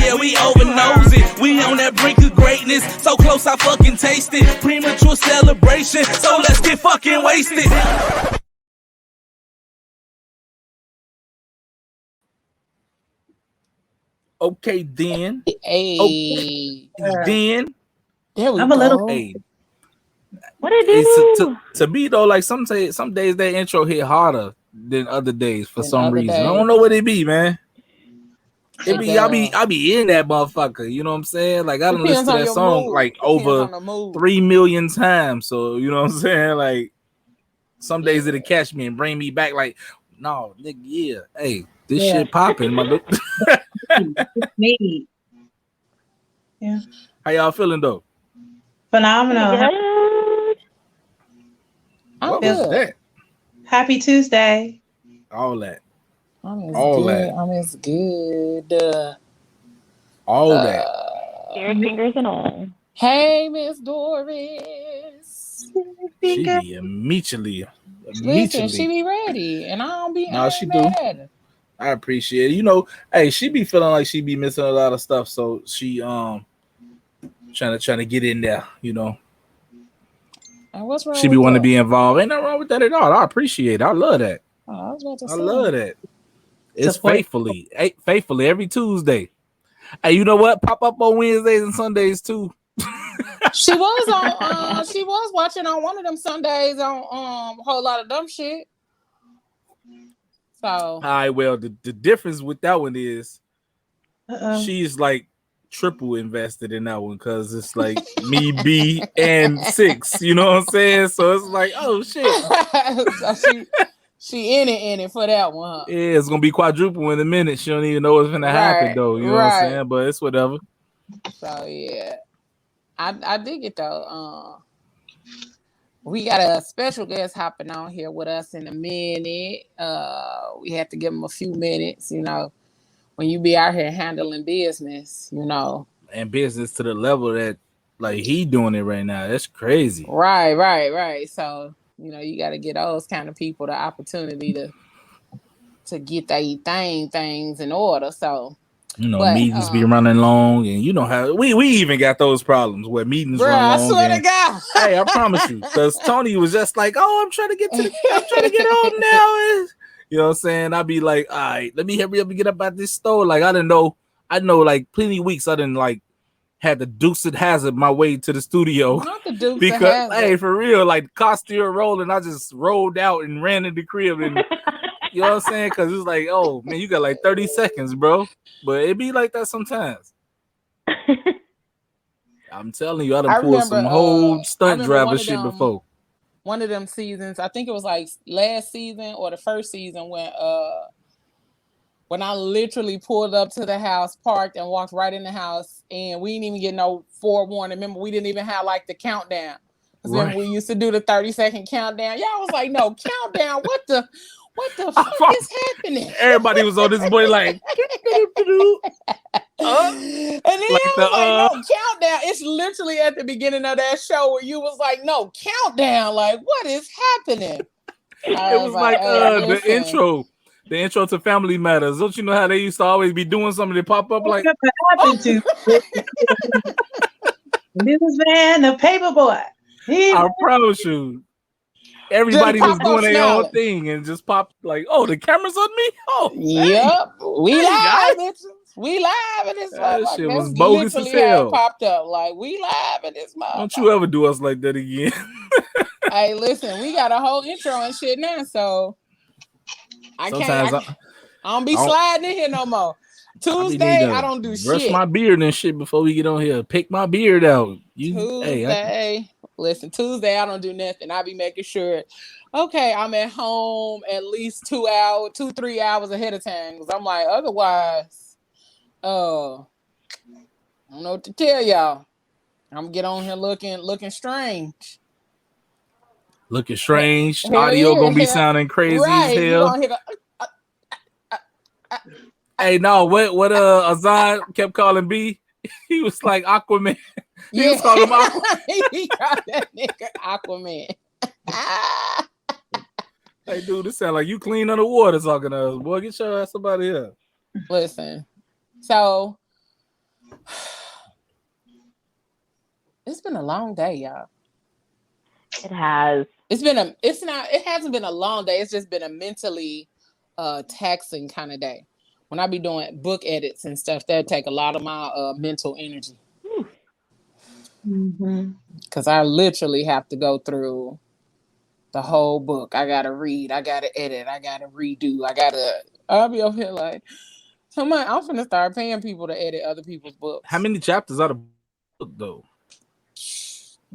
yeah, we overnose it. We on that brink of greatness, so close I fucking taste it. Premature celebration, so let's get fucking wasted. Okay, then. Hey. Then. There we I'm go. a little. Hey. What did you do? To me though, like some days that intro hit harder than other days for some reason. Days. I don't know what it be, man. It be does. I be in that motherfucker. You know what I'm saying? Like I done Depends listened to on that your song mood. like Depends over on the mood. 3 million times. So you know what I'm saying? Like some days it'll catch me and bring me back. Like no, nigga, yeah, hey, this shit popping, mother. Me. Yeah. How y'all feeling though? Phenomenal. Good. What good. was that? Happy Tuesday. All that. All that. I'm as good. All that. Spirit fingers and all. Hey, Miss Doris. She be immediately. Listen, she be ready, and I don't be. No, she do. Mad. I appreciate it. You know, hey, she be feeling like she be missing a lot of stuff, so she trying to get in there. You know, and what's wrong? She be wanting to be involved. Ain't nothing wrong with that at all. I appreciate it. I love that. Oh, I was about to say. I love that. It's Support. faithfully every Tuesday. Hey, you know what? Pop up on Wednesdays and Sundays too. She was on. She was watching on one of them Sundays on Whole Lot of Dumb Shit. So. All right. Well, the difference with that one is she's like triple invested in that one because it's like me, B, and 6. You know what I'm saying? So it's like, oh shit. So she in it for that one. Huh? Yeah, it's gonna be quadruple in a minute. She don't even know what's gonna happen though. You know what I'm saying? But it's whatever. So yeah, I dig it though. We got a special guest hopping on here with us in a minute. We have to give him a few minutes. You know, when you be out here handling business, you know, and business to the level that like he doing it right now. That's crazy. Right. So. You know, you got to get those kind of people the opportunity to get their things in order. So, you know, meetings be running long, and you know how we even got those problems where meetings run long. I swear to God. Hey, I promise you, because Tony was just like, "Oh, I'm trying to get home now." You know what I'm saying? I'd be like, "All right, let me hurry up and get up at this store." Like I know like plenty of weeks I didn't like. Had the Dukes of Hazzard my way to the studio. Not the Dukes because, of Hazzard. Hey, for real, like the car still rolling. I just rolled out and ran in the crib. And you know what I'm saying? Because it's like, oh, man, you got like 30 seconds, bro. But it be like that sometimes. I'm telling you, I done pulled some whole stunt driver shit before. One of them seasons, I think it was like last season or the first season when I literally pulled up to the house, parked, and walked right in the house, and we didn't even get no forewarning. Remember, we didn't even have like the countdown. Because then we used to do the 30-second countdown. Y'all was like, no, countdown. What the fuck is happening? Everybody was on this boy like, and then I was like, no, countdown. It's literally at the beginning of that show where you was like, no, countdown. Like, what is happening? It was like the intro. The intro to Family Matters. Don't you know how they used to always be doing something that pop up like? What happened to businessman, the paper boy? I promise you, everybody was doing their own thing and just popped like, oh, the camera's on me. Oh, yep, we live, bitches. We live in this. That shit was bogus as hell. Popped up like we live in this. Don't you ever do us like that again? Hey, listen, we got a whole intro and shit now, so. I don't be sliding in here no more. Tuesday, I don't do shit. Brush my beard and shit before we get on here. Pick my beard out. Listen, Tuesday, I don't do nothing. I be making sure, okay, I'm at home at least 2-3 hours ahead of time. Because I'm like, otherwise, I don't know what to tell y'all. I'm going to get on here looking strange. Looking strange. Audio gonna be sounding crazy as hell. Hey, no, what Azan kept calling B? He was like Aquaman. He was calling him Aquaman. He called that nigga Aquaman. Hey, dude, this sound like you clean underwater talking to us. Boy, get your ass up out of here. Listen, so It's been a long day, y'all. It has. It hasn't been a long day. It's just been a mentally taxing kind of day. When I be doing book edits and stuff, that take a lot of my mental energy. Because I literally have to go through the whole book. I gotta read, I gotta edit, I gotta redo, I'll be over here like, I'm finna start paying people to edit other people's books. How many chapters are the book though?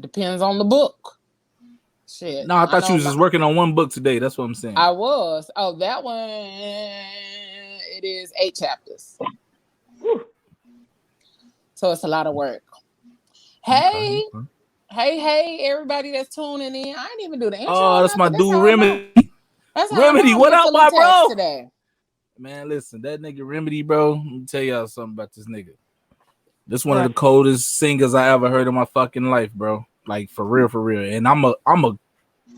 Depends on the book. Shit. No, I thought you was just working on one book today. That's what I'm saying. I was. Oh, that one, it is 8 chapters. So it's a lot of work. Hey, hey, everybody that's tuning in. I didn't even do the intro. Oh, that's my dude, Remedy. Remedy, what up, my bro? Today. Man, listen, that nigga Remedy, bro. Let me tell y'all something about this nigga. This one of the coldest singers I ever heard in my fucking life, bro. Like for real. And I'm a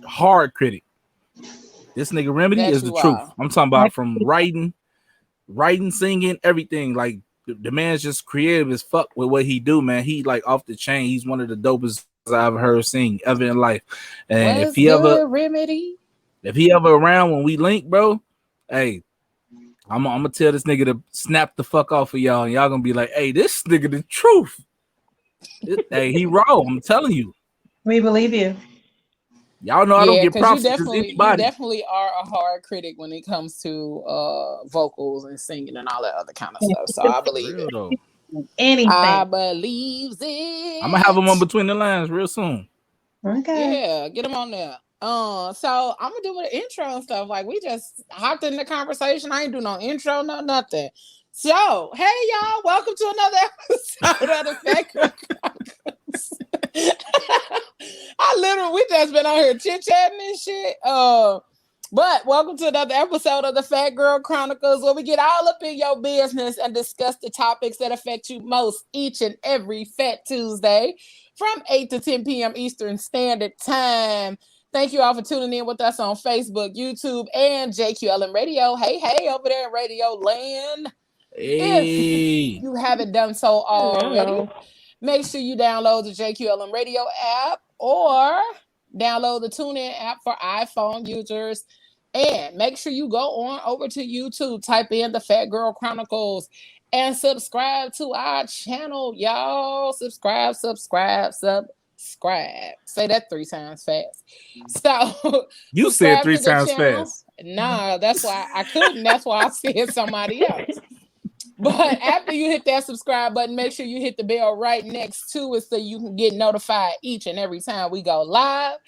hard critic. This nigga Remedy is the truth. I'm talking about from writing, singing, everything. Like the man's just creative as fuck with what he do, man. He like off the chain. He's one of the dopest I've heard sing ever in life. And if he ever around when we link, bro, hey, I'm gonna tell this nigga to snap the fuck off of y'all, and y'all gonna be like, hey, this nigga the truth. Hey, he raw. I'm telling you. We believe you. Y'all know I don't get props to anybody. You definitely are a hard critic when it comes to vocals and singing and all that other kind of stuff. So I believe it. Though. Anything. I believe it. I'm gonna have him on Between the Lines real soon. Okay. Yeah, get him on there. So I'm gonna do the intro and stuff. Like we just hopped in the conversation. I ain't do no intro, no nothing. So hey y'all, welcome to another episode of the Phat Girl Chronicles. We just been out here chit-chatting and shit. But welcome to another episode of the Phat Girl Chronicles, where we get all up in your business and discuss the topics that affect you most each and every Fat Tuesday from 8 to 10 p.m. Eastern Standard Time. Thank you all for tuning in with us on Facebook, YouTube, and JQLM Radio. Hey, over there in Radio Land. Hey. If you haven't done so already, make sure you download the JQLM Radio app or download the TuneIn app for iPhone users. And make sure you go on over to YouTube, type in the Phat Girl Chronicles, and subscribe to our channel, y'all. Subscribe. Say that 3 times fast. So you said 3 times fast. Nah, that's why I couldn't. That's why I said somebody else. But after you hit that subscribe button, make sure you hit the bell right next to it so you can get notified each and every time we go live.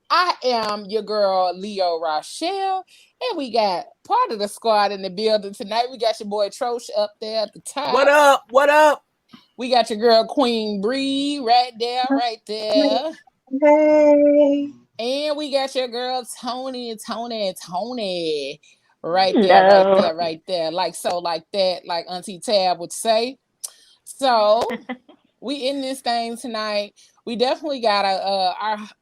I am your girl, Leo Rochelle, and we got part of the squad in the building tonight. We got your boy Trosh up there at the top. What up? We got your girl Queen Bree right there. Hey. And we got your girl Tony. Right there. Like that, like Auntie Tab would say. So we in this thing tonight. We definitely got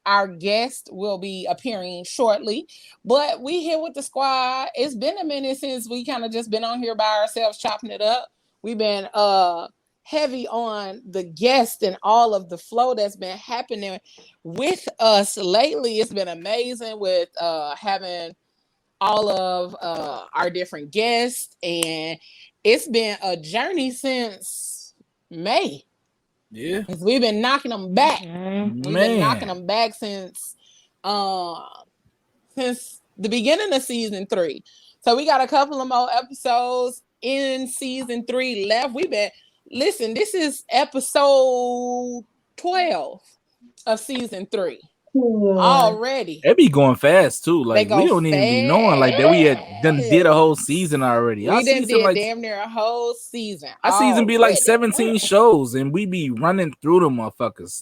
our guest will be appearing shortly, but we here with the squad. It's been a minute since we kind of just been on here by ourselves chopping it up. We've been heavy on the guest and all of the flow that's been happening with us lately. It's been amazing with having all of our different guests, and it's been a journey since May. Yeah, we've been knocking them back. We've been knocking them back since the beginning of season 3. So we got a couple of more episodes in season 3 left. This is episode 12 of season 3. Already. It be going fast too. Like we don't even be knowing like that we had did a whole season already. We did damn near a whole season. Our season be like 17 shows, and we be running through them motherfuckers.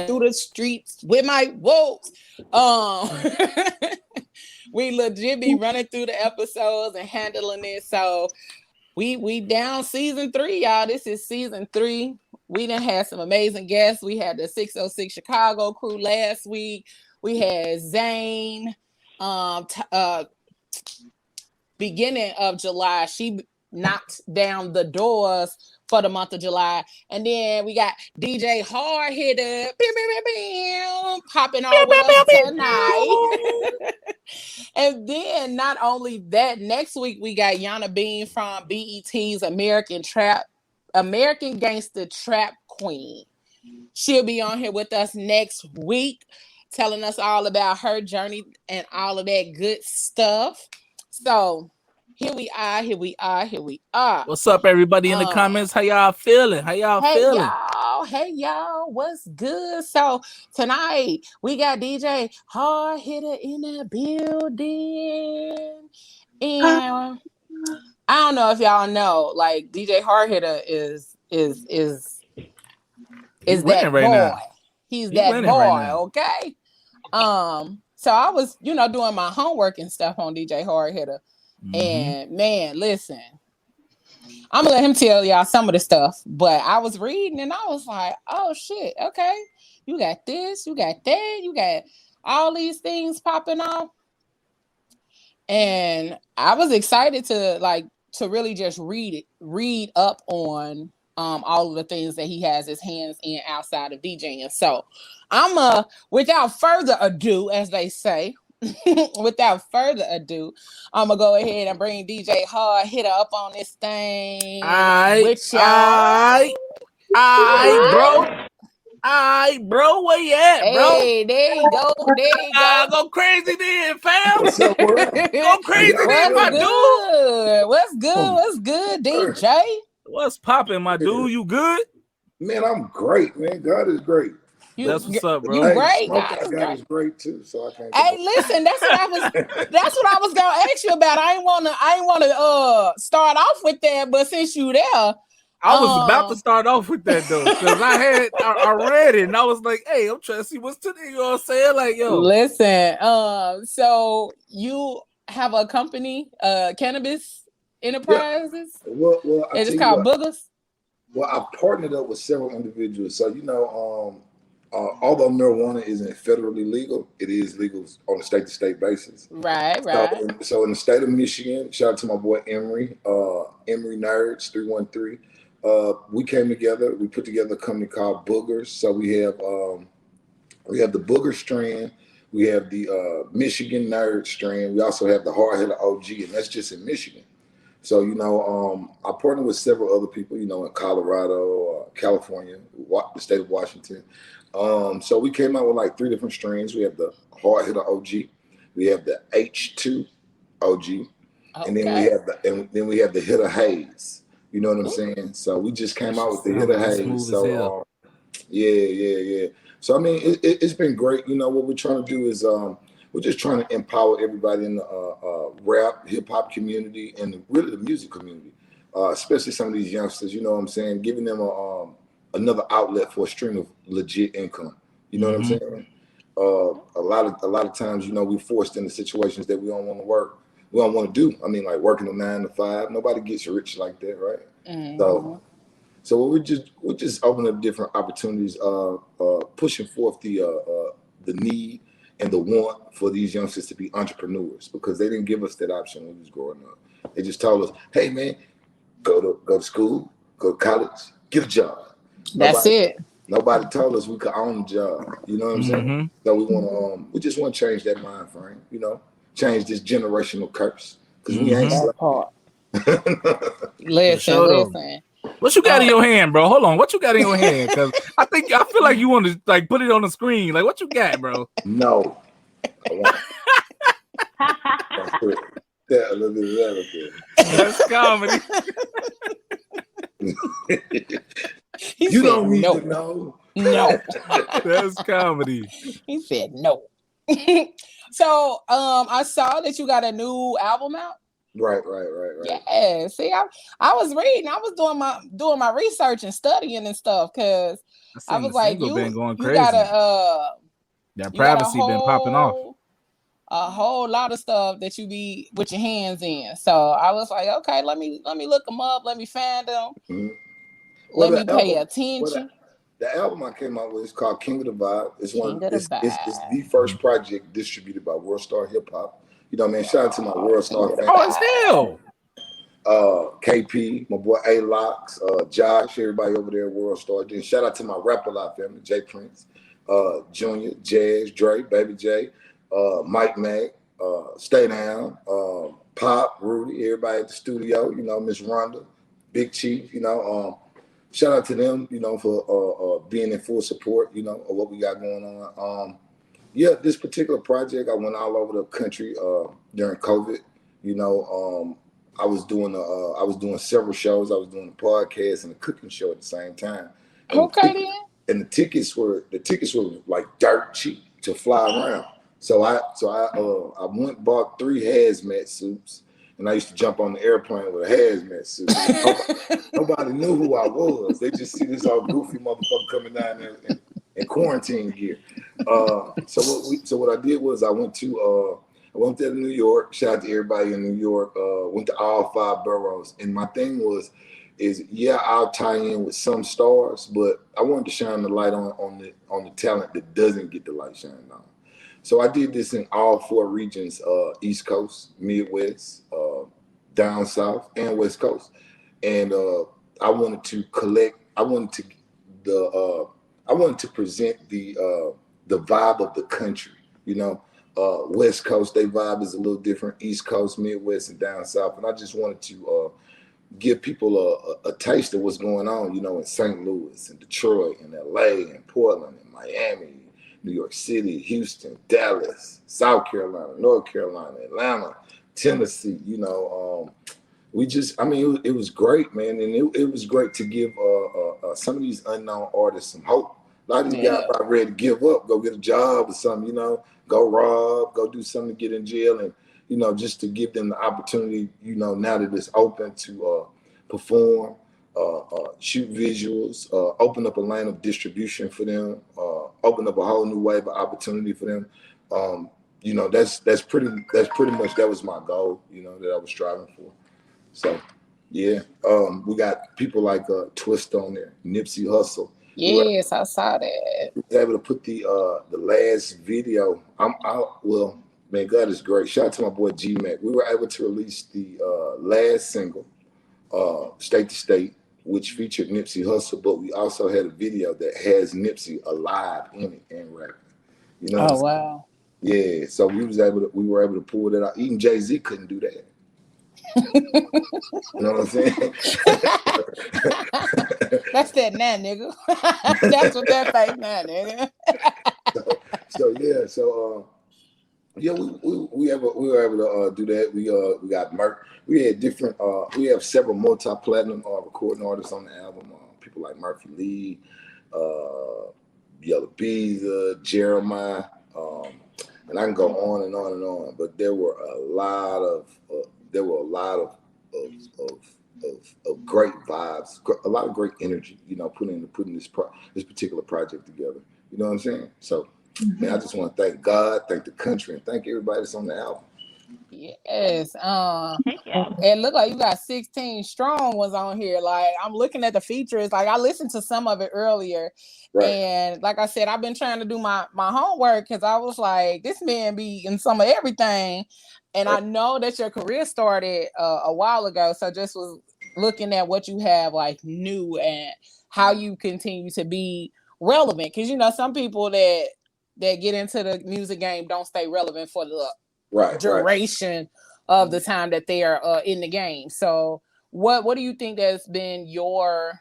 Through the streets with my wolves. We legit be running through the episodes and handling it. So we down season 3, y'all. This is season 3. We done had some amazing guests. We had the 606 Chicago crew last week. We had Zane. Beginning of July, she knocked down the doors for the month of July. And then we got DJ Hard Hitta popping on with us tonight. And then not only that, next week we got Yana Bean from BET's American Gangster Trap Queen. She'll be on here with us next week, telling us all about her journey and all of that good stuff. So here we are. What's up, everybody in the comments? How y'all feeling? Hey y'all, what's good? So tonight we got DJ Hard Hitta in the building. And I don't know if y'all know, like DJ Hard Hitta is that boy. Now. He's that boy, right, okay? So I was, doing my homework and stuff on DJ Hard Hitta. And man, listen, I'm gonna let him tell y'all some of the stuff, but I was reading and I was like, oh shit, okay, you got this, you got that, you got all these things popping off. And I was excited to really just read up on all of the things that he has his hands in outside of DJing. So I'm without further ado, as they say, without further ado, I'm gonna go ahead and bring DJ Hard Hitta up on this thing. With y'all. Bro, where you at, bro? Hey, there you go. Go crazy then, fam. Go crazy then, my dude. What's good, DJ? What's popping, my dude? You good? Man, I'm great, man. God is great. That's what's up, bro. You great? God is great too. So I can't. Hey, listen, that's what I was gonna ask you about. I ain't wanna start off with that, but since you there, I was about to start off with that though, because I read it and I was like, hey, I'm trying to see what's today. You know what I'm saying? Like, yo. Listen, so you have a company, cannabis enterprises? Yeah. Well, it's just called Boogers. Well, I've partnered up with several individuals. So although marijuana isn't federally legal, it is legal on a state-to-state basis. Right. So in the state of Michigan, shout out to my boy Emory Nerds 313. We came together. We put together a company called Boogers. So we have the Booger strand. We have the Michigan Nerd strand. We also have the Hard Hitta OG, and that's just in Michigan. So I partnered with several other people, in Colorado, California, the state of Washington. So we came out with like 3 different strains. We have the Hard Hitta OG, we have the H2 OG, and then we have the Hitta Haze. You know what I'm saying? So we just came out with the Hitta Haze. So yeah. So I mean, it's been great. What we're trying to do is we're just trying to empower everybody in the rap, hip hop community, and really the music community, especially some of these youngsters. You know what I'm saying? Giving them another outlet for a stream of legit income. You know what I'm saying? A lot of times, we're forced into situations that we don't want to work. We don't want to do. I mean, like working a 9 to 5. Nobody gets rich like that, right? So we're just opening up different opportunities, pushing forth the need and the want for these youngsters to be entrepreneurs, because they didn't give us that option when we was growing up. They just told us, "Hey, man, go to school, go to college, get a job." That's it. Nobody told us we could own a job. You know what I'm saying? So we just want to change that mind frame. Change this generational curse, because we ain't that part. Listen. What you got in your hand, bro? Hold on. What you got in your hand? Because I feel like you want to like put it on the screen. Like, what you got, bro? No. That's comedy. You don't need to know. No. That's comedy. He said no. So I saw that you got a new album out. Right. Yeah. See, I was reading. I was doing my research and studying and stuff, because I was like, you got that privacy been popping off. A whole lot of stuff that you be with your hands in. So I was like, okay, let me look them up. Let me find them. Let me pay attention. The album I came out with is called King of the Vibe. It's the first project distributed by World Star Hip Hop. You know what I mean? Shout out to my World Star fans. Oh, it's hell. KP, my boy A-Locks, Josh, everybody over there at World Star. Then shout out to my Rap-A-Lot family, Jay Prince, Junior, Jazz, Dre, Baby J, Mike Mack, Stay Down, Pop, Rudy, everybody at the studio, you know, Miss Rhonda, Big Chief, you know, shout out to them, you know, for being in full support, you know, of what we got going on. Yeah, this particular project, I went all over the country during COVID. You know, I was doing several shows. I was doing a podcast and a cooking show at the same time. And Okay, and the tickets were like dirt cheap to fly around. So I went and bought 3 hazmat suits, and I used to jump on the airplane with a hazmat suit. Nobody knew who I was. They just see this all goofy motherfucker coming down there in quarantine gear. So what I did was I went to New York. Shout out to everybody in New York. Went to all 5 boroughs, and my thing is I'll tie in with some stars, but I wanted to shine the light on the talent that doesn't get the light shined on. So I did this in all 4 regions: East Coast, Midwest, down South, and West Coast. And I wanted to present the vibe of the country. You know, West Coast, their vibe is a little different. East Coast, Midwest, and down South. And I just wanted to give people a taste of what's going on, you know, in St. Louis, and Detroit, and LA, and Portland, and Miami, New York City, Houston, Dallas, South Carolina, North Carolina, Atlanta, Tennessee. You know, it was great, man. And it was great to give some of these unknown artists some hope. A lot of these guys are ready to give up, go get a job or something, you know, go rob, go do something to get in jail, and, you know, just to give them the opportunity, you know, now that it's open to perform, shoot visuals, open up a lane of distribution for them, open up a whole new wave of opportunity for them. You know, that's pretty much, that was my goal, you know, that I was striving for. So, yeah, we got people like Twist on there, Nipsey Hussle. Yes, I saw that. We were able to put the last video. Well, man, God is great. Shout out to my boy G Mac. We were able to release the last single, State to State, which featured Nipsey Hussle, but we also had a video that has Nipsey alive in it and rapping. You know? Oh wow. Yeah, so we were able to pull that out. Even Jay-Z couldn't do that. You know what I'm saying? That's that now, nigga. That's what that face now, nigga. We were able to do that. We got Merc. We had different. We have several multi-platinum recording artists on the album. People like Murphy Lee, Yellow Beezer, Jeremiah, and I can go on and on and on. But there were a lot of great vibes, a lot of great energy, you know, putting this particular project together. You know what I'm saying? So, man, I just want to thank God, thank the country, and thank everybody that's on the album. Yes. It looked like you got 16 strong ones on here. Like, I'm looking at the features. Like, I listened to some of it earlier. Right. And like I said, I've been trying to do my homework because I was like, this man be in some of everything. And I know that your career started a while ago. So just was looking at what you have like new and how you continue to be relevant. Because, you know, some people that get into the music game don't stay relevant for the duration of the time that they are in the game. So what do you think has been your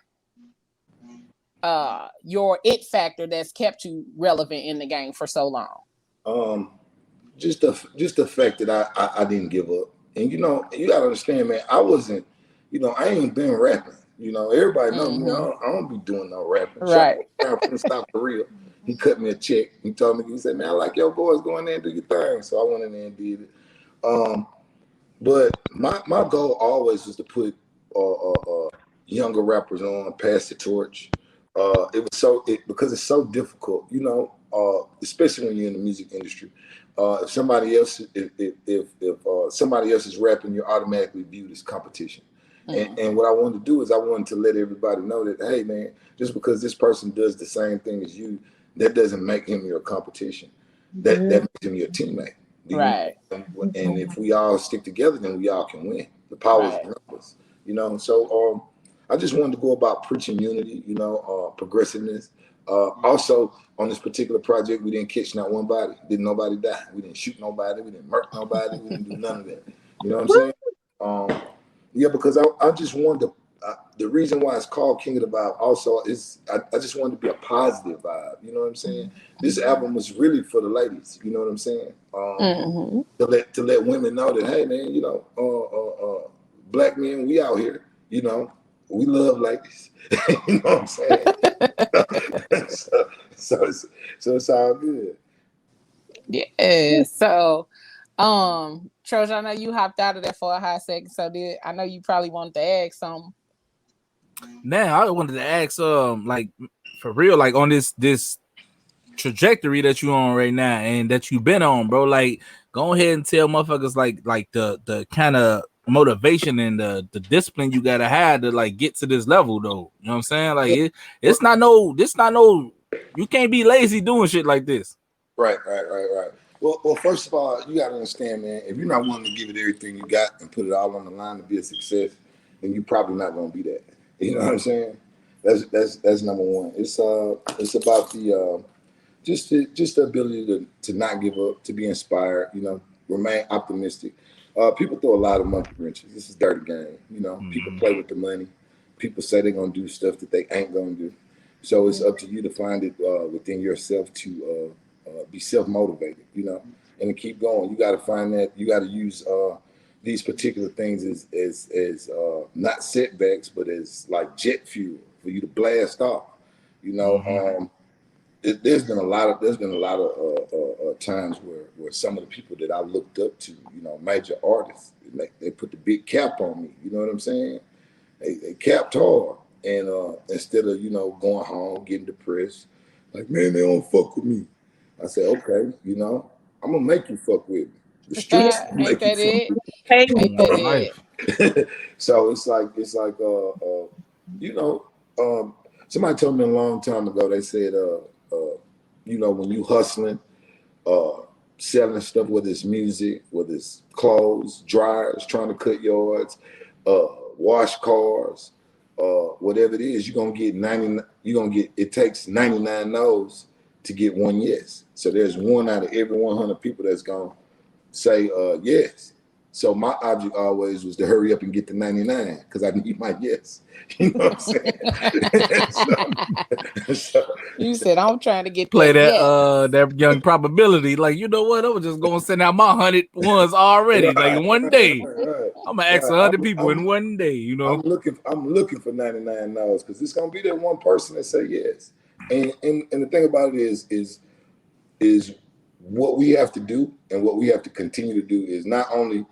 it factor that's kept you relevant in the game for so long? Just the fact that I didn't give up. And, you know, you got to understand, man, I wasn't, you know, I ain't been rapping. You know, everybody knows me. I don't be doing no rapping. Right. From South Korea. He cut me a check. He told me, he said, man, I like your boys, go in there and do your thing. So I went in there and did it. But my goal always was to put younger rappers on, pass the torch. Because it's so difficult, you know, especially when you're in the music industry. If somebody else is rapping, you're automatically viewed as competition. And what I wanted to do is I wanted to let everybody know that, hey, man, just because this person does the same thing as you, that doesn't make him your competition. That makes him your teammate. Right. And if we all stick together, then we all can win. The power is numbers. us, you know. So I just wanted to go about preaching unity, you know, progressiveness. Also, on this particular project, we didn't catch not one body. Didn't nobody die. We didn't shoot nobody. We didn't murk nobody. We didn't do none of that. You know what I'm saying? Yeah, because I just wanted to. The reason why it's called King of the Vibe also is I just wanted to be a positive vibe. You know what I'm saying? This album was really for the ladies. You know what I'm saying? To let women know that, hey man, you know, black men, we out here. You know, we love ladies. You know what I'm saying? so it's all good. Yeah. So, Trojan, I know you hopped out of there for a hot second. So I know you probably wanted to ask something. Now I wanted to ask, like for real, like on this trajectory that you on right now and that you've been on, bro. Like, go ahead and tell motherfuckers like the kind of motivation and the discipline you gotta have to like get to this level, though. You know what I'm saying? Like it's not no, you can't be lazy doing shit like this. Right. Well, first of all, you gotta understand, man. If you're not willing to give it everything you got and put it all on the line to be a success, then you're probably not gonna be that. You know what I'm saying? That's number one. It's about the just the ability to not give up, to be inspired. You know, remain optimistic. People throw a lot of monkey wrenches. This is dirty game. You know, people play with the money. People say they're gonna do stuff that they ain't gonna do. So it's up to you to find it within yourself to be self-motivated, you know, and to keep going. You got to find that. You got to use these particular things as not setbacks, but as like jet fuel for you to blast off. You know, there's been a lot of times where some of the people that I looked up to, you know, major artists, they put the big cap on me. You know what I'm saying? They capped hard, and instead of, you know, going home getting depressed, like, man, they don't fuck with me. I said, okay, you know, I'm gonna make you fuck with me. The streets make you fuck with me. Ain't that it? So it's like you know, somebody told me a long time ago. They said, you know, when you hustling, selling stuff, whether it's music, whether it's clothes, dryers, trying to cut yards, wash cars, whatever it is, you're gonna get 90. You're gonna get. It takes 99 no's to get one yes. So there's one out of every 100 people that's gonna say yes. So my object always was to hurry up and get to 99 because I need my yes. You know what I'm saying? so, You said I'm trying to get play that yes. that young probability. Like, you know what? I was just gonna send out my 100 ones already. Like in one day. I'm gonna ask 100 people in one day, you know. I'm looking for 99 no's because it's gonna be that one person that say yes. And the thing about it is what we have to do and what we have to continue to do is not only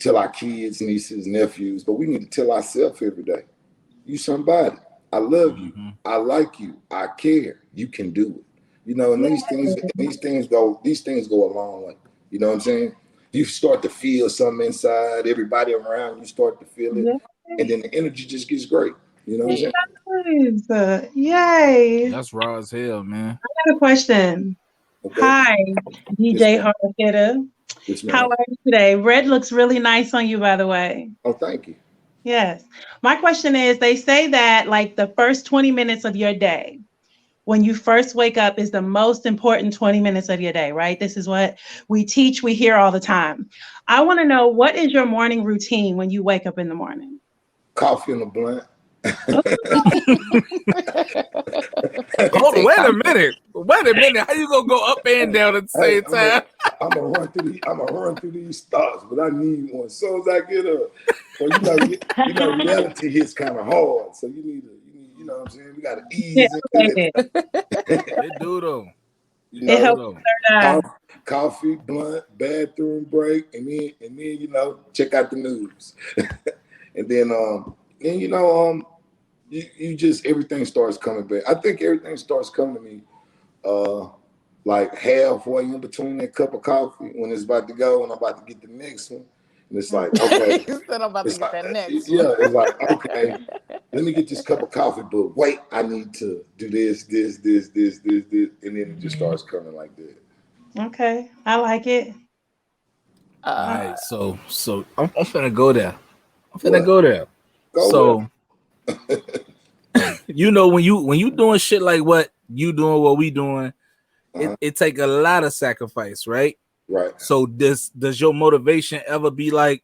tell our kids, nieces, nephews, but we need to tell ourselves every day, you somebody. I love you. I like you. I care. You can do it. You know, and these things go a long way. You know what I'm saying? You start to feel something inside, everybody around you start to feel it, and then the energy just gets great. You know what I'm saying? Yay. That's raw as hell, man. I have a question. Okay. Hi, DJ Hard Hitta. How are you today? Red looks really nice on you, by the way. Oh, thank you. Yes. My question is, they say that like the first 20 minutes of your day, when you first wake up, is the most important 20 minutes of your day, right? This is what we teach, we hear all the time. I want to know, what is your morning routine when you wake up in the morning? Coffee and a blunt. Hold on, wait a minute. How you gonna go up and down at the same time? I'm gonna run through these thoughts, but I need one. As soon as I get up, well, you know, reality hits kind of hard, so you know what I'm saying? We gotta ease into it. It do though. You know, coffee, blunt, bathroom break, and then you know, check out the news, and then you know, you just, everything starts coming back. I think everything starts coming to me like halfway in between that cup of coffee when it's about to go and I'm about to get the next one. And it's like, okay. You said I'm about to get that next one. Yeah, it's like, okay, let me get this cup of coffee, but wait, I need to do this, and then it just starts coming like that. Okay, I like it. All right, so I'm finna go there. I'm finna go there. Go so, you know, when you doing shit like what you doing, what we doing, it take a lot of sacrifice, right? Right. So does your motivation ever be like,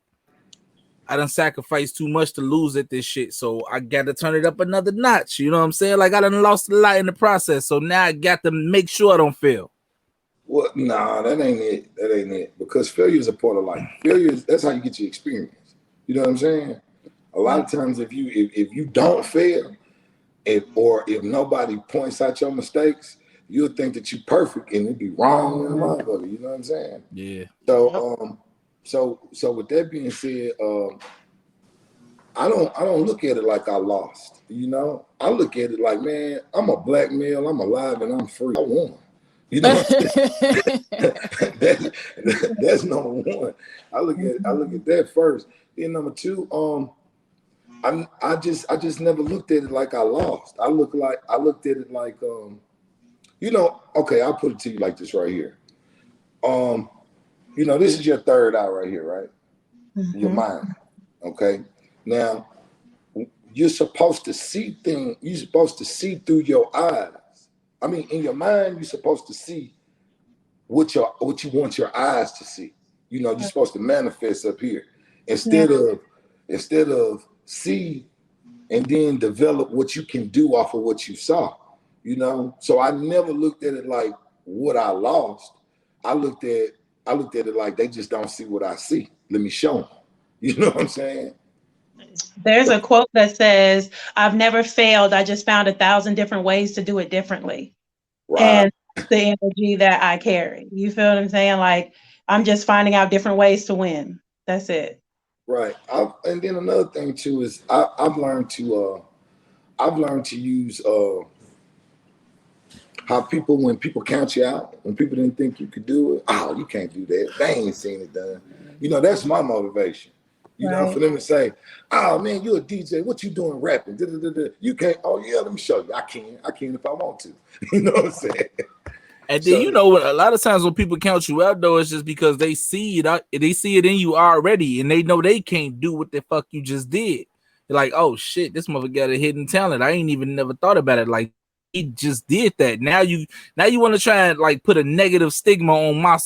I done sacrificed too much to lose at this shit, so I got to turn it up another notch? You know what I'm saying? Like, I done lost a lot in the process, so now I got to make sure I don't fail. Well, nah, that ain't it. That ain't it. Because failure is a part of life. Failure is, that's how you get your experience. You know what I'm saying? A lot of times, if you don't fail, or if nobody points out your mistakes, you'll think that you're perfect and it'd be wrong in the motherfucker. You know what I'm saying? Yeah. So, so with that being said, I don't look at it like I lost. You know, I look at it like, man, I'm a black male, I'm alive, and I'm free. I won. You know, what I'm saying? That's number one. I look at that first. Then number two, I just never looked at it like I lost. I looked at it like, you know, okay, I'll put it to you like this right here. You know, this is your third eye right here, right? Your mind. Okay. Now, you're supposed to see things. You're supposed to see through your eyes. I mean, in your mind, you're supposed to see what you want your eyes to see. You know, you're supposed to manifest up here instead of see and then develop what you can do off of what you saw. You know, so I never looked at it like what I lost. I looked at it like they just don't see what I see. Let me show them. You know what I'm saying? There's a quote that says, I've never failed. I just found 1,000 different ways to do it differently. Right. And the energy that I carry. You feel what I'm saying? Like, I'm just finding out different ways to win. That's it. Right. And then another thing too is I've learned to use how when people count you out, when people didn't think you could do it, oh, you can't do that. They ain't seen it done. You know, that's my motivation. You know, for them to say, oh man, you're a DJ, what you doing rapping? You can't, oh yeah, let me show you. I can if I want to. You know what I'm saying? And then, you know, a lot of times when people count you out, though, it's just because they see it in you already, and they know they can't do what the fuck you just did. They're like, oh shit, this motherfucker got a hidden talent. I ain't even never thought about it. Like, he just did that. Now you want to try and like put a negative stigma on my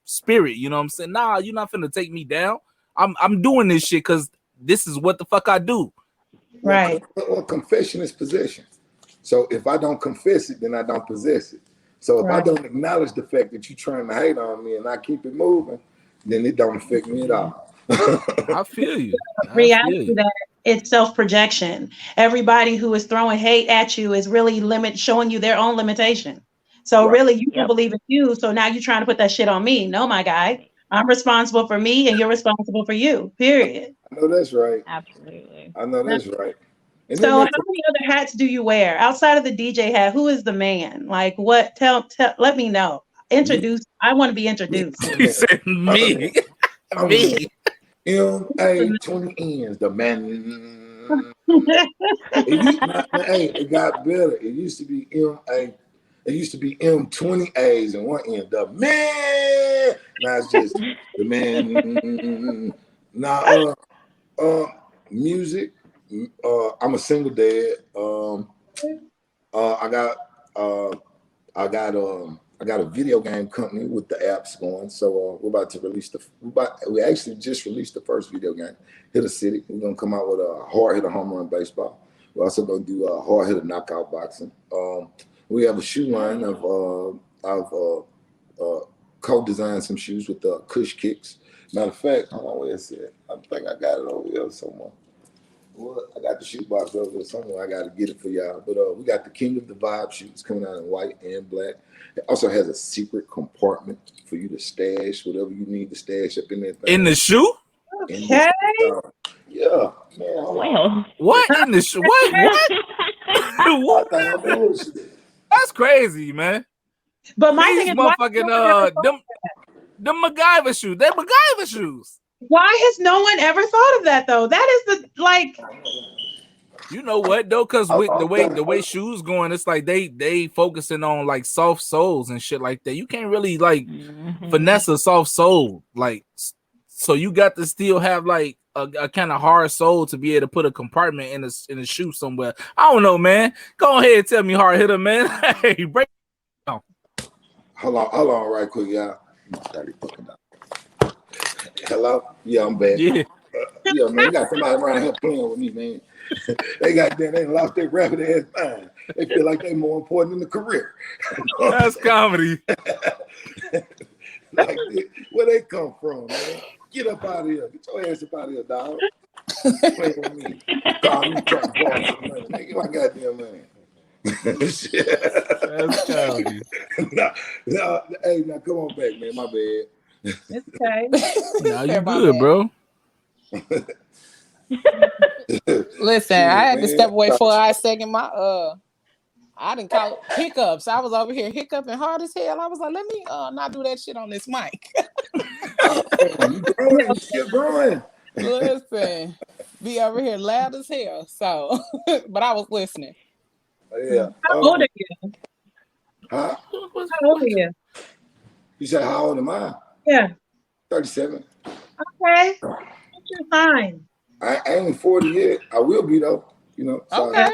spirit. You know what I'm saying? Nah, you're not finna take me down. I'm doing this shit because this is what the fuck I do. Right. Well, confession is possession. So if I don't confess it, then I don't possess it. So if I don't acknowledge the fact that you're trying to hate on me and I keep it moving, then it don't affect me at all. I feel you. Reality that it's self-projection. Everybody who is throwing hate at you is really showing you their own limitation. So really, you don't believe in you. So now you're trying to put that shit on me. No, my guy. I'm responsible for me and you're responsible for you, period. I know that's right. Absolutely. I know that's right. And so how many other hats do you wear outside of the DJ hat? Who is the man? Like what? Tell let me know. Introduce. I want to be introduced. He said me. Me. M-A-20 N's, the man. It got better. It used to be M-A. It used to be M20 A's and one N. The man. Now it's just the man. Now, music. I'm a single dad. I got a video game company with the apps going. So we're about to release we actually just released the first video game, Hitta City. We're gonna come out with a hard hitter home run baseball. We're also gonna do a hard hitter knockout boxing. We have a shoe line. I've co-designed some shoes with the Kush Kicks. Matter of fact, hold on, where is it? I think I got it over here somewhere. Well, I got the shoe box over there somewhere. I got to get it for y'all. But we got the King of the Vibe shoes coming out in white and black. It also has a secret compartment for you to stash whatever you need to stash up in there. In the shoe? Okay. Yeah, man. Wow. What in the shoe? What? That's crazy, man. But my thing is, motherfucking them MacGyver shoes. They're MacGyver shoes. Why has no one ever thought of that though? That is You know what though? Because with the way shoes going, it's like they focusing on like soft soles and shit like that. You can't really like finesse a soft sole like So you got to still have like a kind of hard soul to be able to put a compartment in a shoe somewhere. I don't know, man. Go ahead and tell me, Hard Hitta, man. Hey, break down. Hold on, right quick, y'all. Hello? Yeah, I'm back. Yeah. Yeah, man, got somebody around here playing with me, man. They lost their rapid ass mind. They feel like they more important than the career. That's comedy. Like, where they come from, man? Get up out of here. Get your ass up out of here, dog. Playing with me. Call me trying to borrow some money. Man, get my goddamn money. That's comedy. No, hey, now come on back, man. My bad. It's okay. Now you good, bro. Listen, I had to step away for a second. I didn't call it hiccups. I was over here hiccuping hard as hell. I was like, let me not do that shit on this mic. You still growing. Listen, be over here loud as hell. So, but I was listening. Yeah. How old are you? Huh? How old are you? You said how old am I? Yeah. 37. Okay. You're fine. I ain't 40 yet. I will be though. You know. So. Okay.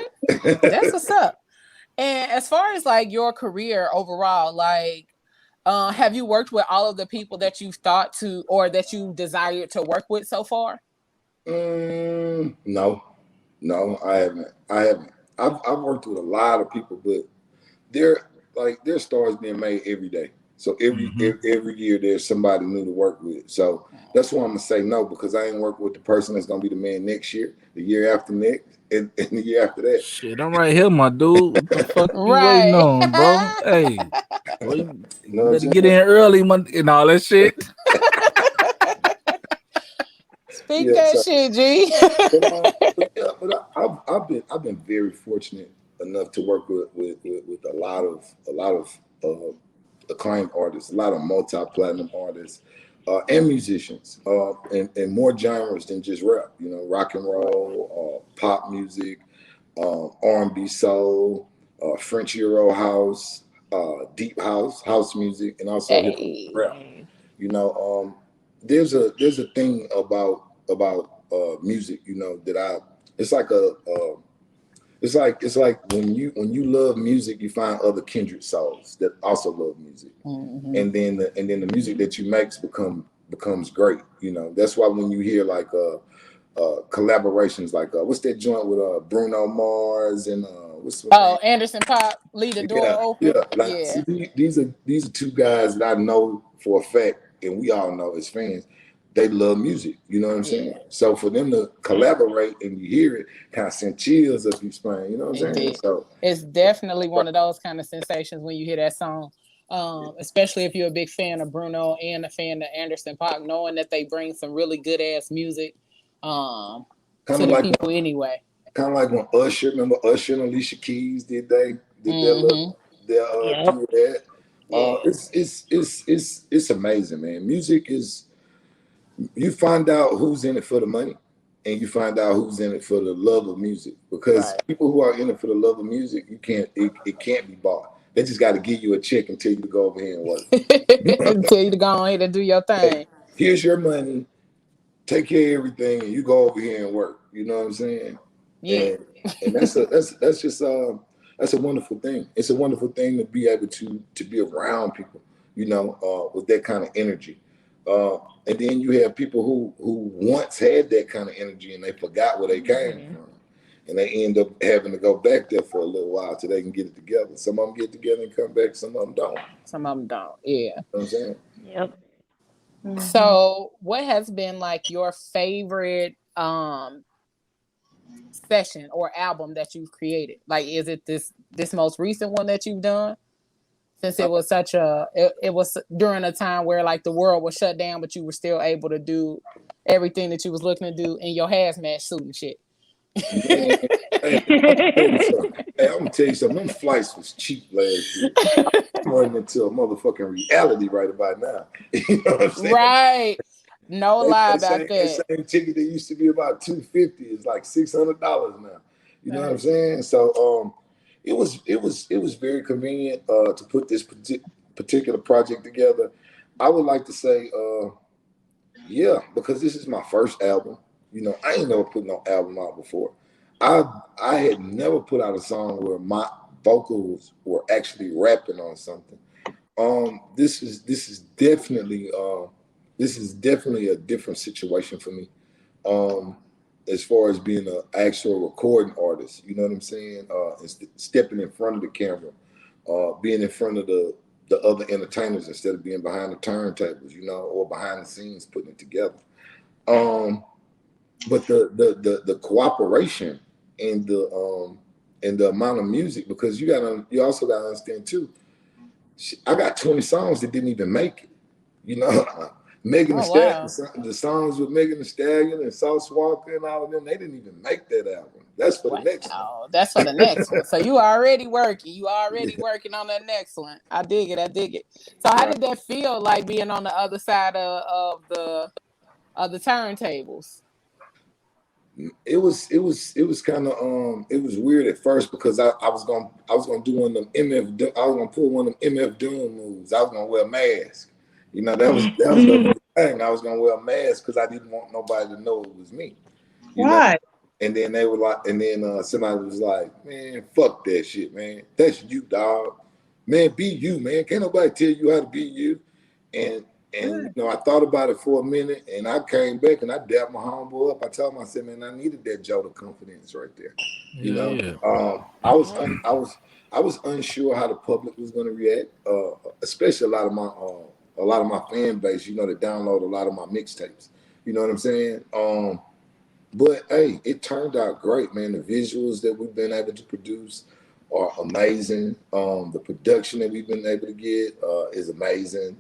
That's what's up. And as far as like your career overall, like, have you worked with all of the people that you've thought to or that you desired to work with so far? No, I haven't. I've worked with a lot of people, but their stars being made every day. So every year there's somebody new to work with. So that's why I'm gonna say no, because I ain't working with the person that's gonna be the man next year, the year after next, and the year after that. Shit, I'm right here, my dude. What the fuck you waiting on, bro? Hey, boy, you better get in early, and all that shit. Speak that shit, G. but I've been very fortunate enough to work with a lot of acclaimed artists, a lot of multi-platinum artists, and musicians, and more genres than just rap. You know, rock and roll, pop music, R&B, soul, French Euro house, deep house music, and also hip hop rap. You know, there's a thing about music. You know that it's like when you love music, you find other kindred souls that also love music, and then the music that you make becomes great. You know, that's why when you hear like collaborations like what's that joint with Bruno Mars and Anderson .Paak, leave the door open. See, these are two guys that I know for a fact, and we all know as fans. They love music, you know what I'm saying? So for them to collaborate and you hear it, kind of send chills up your spine, you know what I'm saying? So it's definitely one of those kind of sensations when you hear that song, especially if you're a big fan of Bruno and a fan of Anderson .Paak, knowing that they bring some really good ass music to the people anyway. Kind of like when remember Usher and Alicia Keys did their do that. It's amazing, man. Music is. You find out who's in it for the money, and you find out who's in it for the love of music. Because people who are in it for the love of music, it can't be bought. They just got to give you a check and tell you to go over here and work. Tell you to go ahead and do your thing. Hey, here's your money. Take care of everything, and you go over here and work. You know what I'm saying? Yeah. And that's a wonderful thing. It's a wonderful thing to be able to be around people, you know, with that kind of energy. And then you have people who once had that kind of energy and they forgot where they came from. And they end up having to go back there for a little while till they can get it together. Some of them get together and come back, some of them don't. Some of them don't, yeah. You know what I'm saying? Yep. So what has been like your favorite session or album that you've created? Like, is it this most recent one that you've done? Since it was it was during a time where like the world was shut down, but you were still able to do everything that you was looking to do in your hazmat suit and shit. Hey, I'm gonna tell you something. Them flights was cheap last year. I'm running into a motherfucking reality right about now. You know what I'm saying? Right. No lie about that. The same ticket that used to be about $250 is like $600 now. You know what I'm saying? So it was very convenient to put this particular project together. I would like to say Yeah, because this is my first album. You know, I ain't never put no album out before. I had never put out a song where my vocals were actually rapping on something. This is definitely a different situation for me. As far as being an actual recording artist, you know what I'm saying? Stepping in front of the camera, being in front of the other entertainers instead of being behind the turntables, you know, or behind the scenes putting it together. But the cooperation and the amount of music, because you also gotta understand too. I got 20 songs that didn't even make it. You know, Megan Thee Stallion, the songs with Megan Thee Stallion and Sauce Walka and all of them, they didn't even make that album. That's for the next one. That's for the next one. So you already working. You already working on that next one. I dig it. So how did that feel like being on the other side of the turntables? It was kind of it was weird at first because I was gonna do one of them I was gonna pull one of them MF Doom moves. I was gonna wear a mask. You know, that was the thing. I was gonna wear a mask because I didn't want nobody to know it was me. Why? Know? And then they were like, and then somebody was like, "Man, fuck that shit, man. That's you, dog. Man, be you, man. Can't nobody tell you how to be you." And you know, I thought about it for a minute, and I came back and I dapped my homeboy up. I told him, I said, "Man, I needed that jolt of confidence right there." You know, I was unsure how the public was going to react, especially a lot of my fan base. You know, that download a lot of my mixtapes. You know what I'm saying? But hey, it turned out great, man. The visuals that we've been able to produce are amazing. The production that we've been able to get is amazing.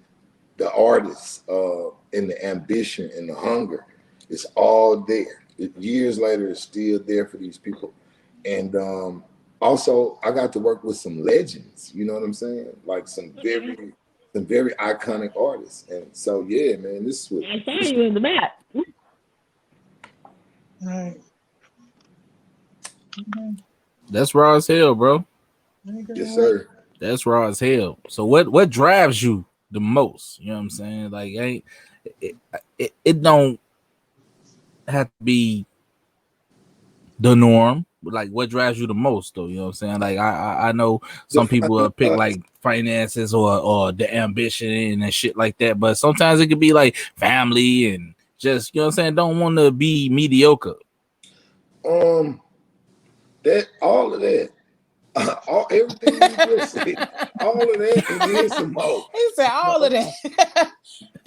The artists and the ambition and the hunger, it's all there. Years later, it's still there for these people. And also, I got to work with some legends. You know what I'm saying? Like some very iconic artists. And so, yeah, man, this is what I saw you in the back. Right. That's raw as hell, bro. Yes, sir. That's raw as hell. So what drives you the most? You know what I'm saying? Like, it don't have to be the norm. Like, what drives you the most, though? You know what I'm saying? Like, I know some people pick like finances or the ambition and shit like that, but sometimes it could be like family and just, you know what I'm saying, don't want to be mediocre. That all of that. Everything you just said, all of that and then some more. He said all of that.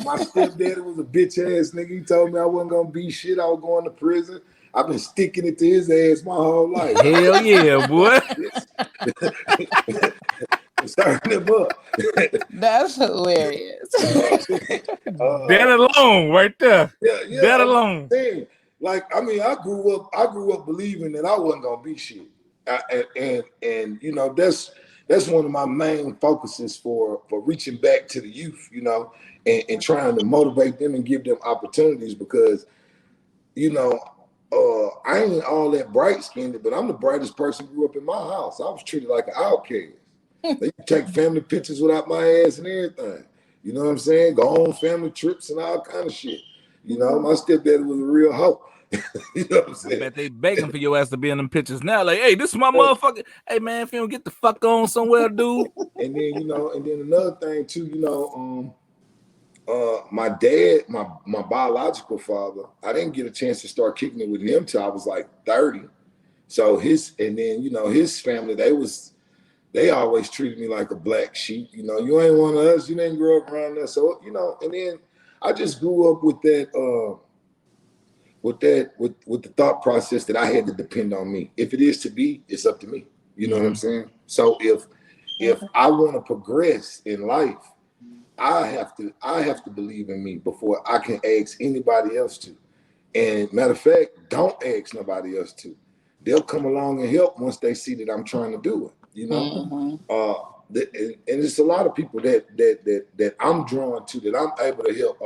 My stepdaddy was a bitch ass nigga. He told me I wasn't gonna be shit. I was going to prison. I've been sticking it to his ass my whole life. Hell yeah, boy. Starting him up. That's hilarious. That alone, right there. Yeah, that alone. Like, I mean, I grew up believing that I wasn't gonna be shit. And you know, that's one of my main focuses for reaching back to the youth, you know, and trying to motivate them and give them opportunities because, you know, I ain't all that bright skinned, but I'm the brightest person who grew up in my house. I was treated like an outcast. They take family pictures without my ass and everything. You know what I'm saying? Go on family trips and all kind of shit. You know, my stepdaddy was a real hoe. You know what I'm saying? I bet they begging for your ass to be in them pictures now. Like, hey, this is my motherfucker. Hey, man, if you don't get the fuck on somewhere, dude. And then, you know, and then another thing too, you know, my dad, my biological father, I didn't get a chance to start kicking it with him till I was like 30. So and then, you know, his family, they always treated me like a black sheep. You know, you ain't one of us, you didn't grow up around us. So, you know, and then I just grew up with that, with the thought process that I had to depend on me. If it is to be, it's up to me. You know what I'm saying? So if I want to progress in life, I have to believe in me before I can ask anybody else to. And matter of fact, don't ask nobody else to. They'll come along and help once they see that I'm trying to do it. You know, and it's a lot of people that I'm drawn to, that I'm able to help.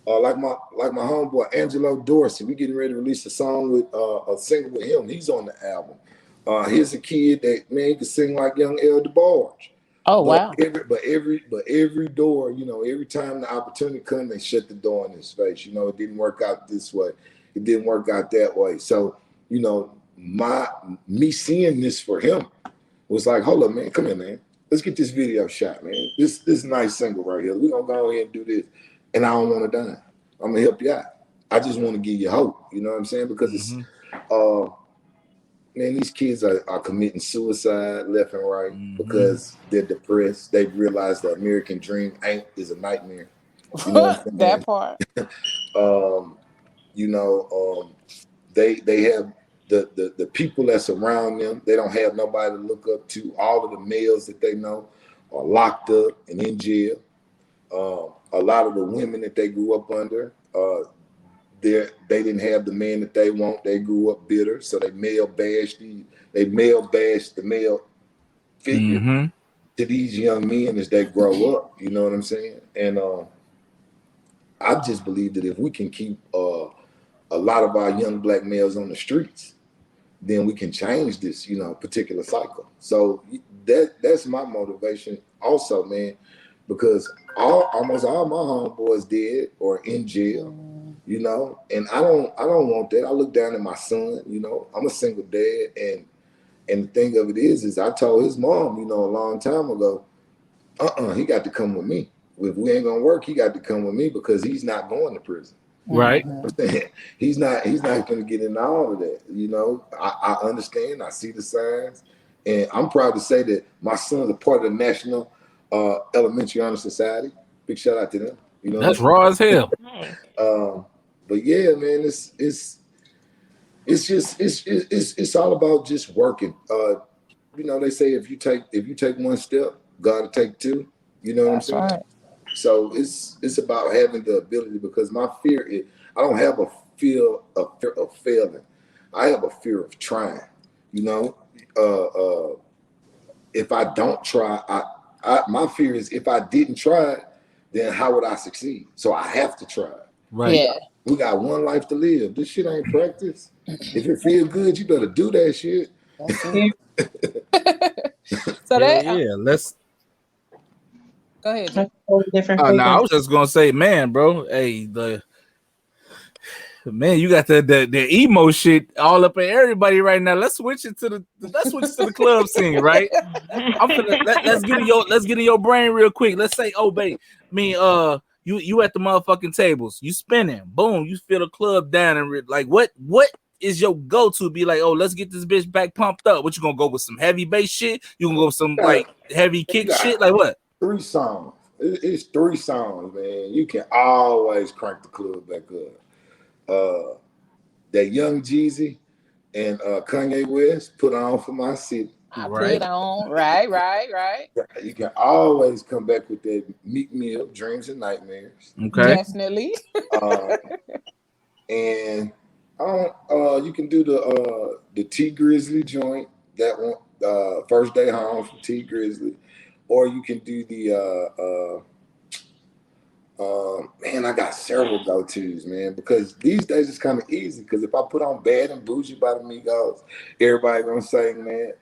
Like my homeboy Angelo Dorsey, we getting ready to release a song with a single with him. He's on the album. Here's a kid that, man, he can sing like young El DeBarge. Oh wow. Every door, you know, every time the opportunity comes, they shut the door in his face. You know, it didn't work out this way. It didn't work out that way. So, you know, me seeing this for him was like, hold up, man, come here, man. Let's get this video shot, man. This nice single right here. We're gonna go ahead and do this. And I don't want to die. I'm gonna help you out. I just want to give you hope. You know what I'm saying? Because it's man, these kids are committing suicide left and right because they're depressed. They realize the American dream is a nightmare. You know that part. You know, they have the people that's around them. They don't have nobody to look up to. All of the males that they know are locked up and in jail. A lot of the women that they grew up under, they didn't have the man that they want. They grew up bitter, so they male bash the male figure to these young men as they grow up. You know what I'm saying? And I just believe that if we can keep a lot of our young black males on the streets, then we can change this, you know, particular cycle. So that's my motivation also, man, because almost all my homeboys dead or in jail, you know, and I don't want that. I look down at my son, you know, I'm a single dad, and the thing of it is I told his mom, you know, a long time ago, he got to come with me. If we ain't gonna work, he got to come with me because he's not going to prison. Right. He's not going to get into all of that. You know, I understand. I see the signs, and I'm proud to say that my son's a part of the National Elementary Honor Society. Big shout out to them. You know, that's raw as hell. But yeah, man, it's all about just working. You know, they say if you take one step, God will take two. You know what I'm saying? Right. So it's about having the ability, because my fear is I don't have a fear of failing. I have a fear of trying. You know, if I don't try, my fear is if I didn't try, then how would I succeed? So I have to try. Right. Yeah. We got one life to live. This shit ain't practice. If it feel good, you better do that shit. So let's. Go ahead. That's a totally different No, I frequency. was just gonna say, man, bro. Hey, man, you got the emo shit all up in everybody right now. Let's switch it to the club scene, right? Let's get in your brain real quick. Let's say, oh, babe, you at the motherfucking tables, you spinning, boom, you feel the club down, and like what is your go-to? Be like, oh, let's get this bitch back pumped up. What you gonna go with, some heavy bass shit? You gonna go with some like heavy kick shit? Like what? 3 songs. It's 3 songs, man. You can always crank the club back up. That Young Jeezy and Kanye West, Put On For My City. I put on. Right. You can always come back with that Meek Mill, Dreams and Nightmares. Okay. Definitely. And you can do the T Grizzly joint, that one, First Day Home from T Grizzly. Or you can do the man, I got several go-tos, man, because these days it's kind of easy. Because if I put on Bad and Bougie by the Migos, everybody gonna sing, man.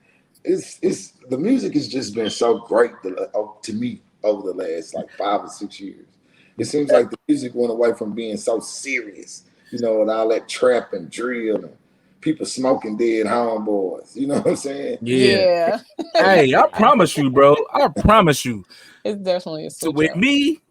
It's the music has just been so great to me over the last like 5 or 6 years. It seems like the music went away from being so serious, you know, with all that trap and drill and people smoking dead homeboys. You know what I'm saying? Yeah. Hey, I promise you, bro. I promise you. It's definitely a So with me,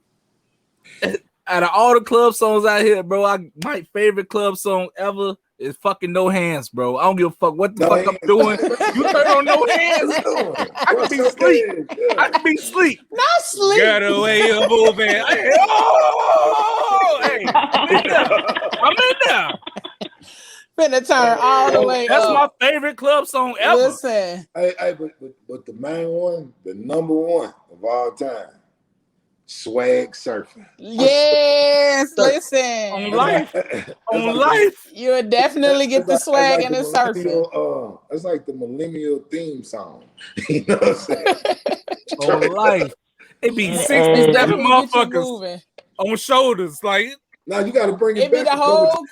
out of all the club songs out here, bro, my favorite club song ever is fucking No Hands, bro. I don't give a fuck what the fuck I'm doing. You turn on No Hands, I can be asleep. I can be asleep. Not sleep. Get away, you're moving. Hey, I'm in there. Finna turn all the way That's up. my favorite club song ever. Listen. But the main one, the number one of all time, Swag Surfing. Yes, listen. On life. You'll definitely get the swag and the surfing. It's like the millennial theme song. You know what I'm saying? On life. It be 67 motherfuckers on shoulders. Like, now you got to bring it be back. The whole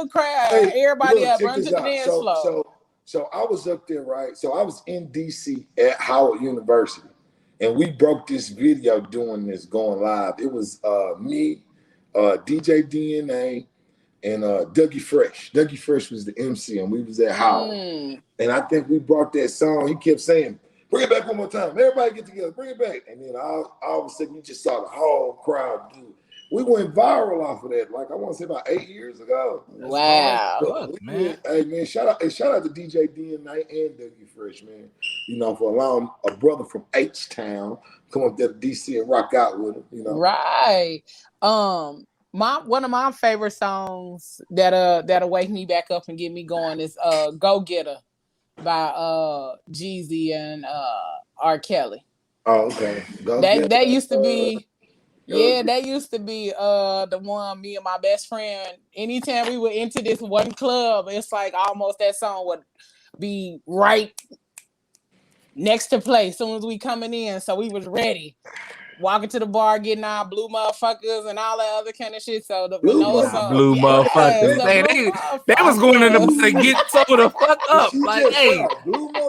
crowd. Hey, Everybody look, up, check run to this the out. dance floor. So I was up there, right? So I was in DC at Howard University, and we broke this video doing this, going live. It was me, DJ DNA, and Dougie Fresh. Dougie Fresh was the MC, and we was at Howard. And I think we brought that song. He kept saying, "Bring it back one more time. Everybody get together. Bring it back." And then all of a sudden, you just saw the whole crowd do it. We went viral off of that, like I want to say about 8 years ago. Wow. Man. Hey man, shout out to DJ DNA and Dougie Fresh, man. You know, for allowing a brother from H-Town come up there to DC and rock out with him, you know. Right. One of my favorite songs that'll wake me back up and get me going is Go Getter by Jeezy and R. Kelly. Oh, okay. That used to be that used to be the one me and my best friend, anytime we were into this one club, it's like almost that song would be right next to play as soon as we coming in. So we was ready. Walking to the bar, getting our blue motherfuckers and all that other kind of shit. So the blue motherfuckers. They was going in the to get soda fuck up. Like, hey,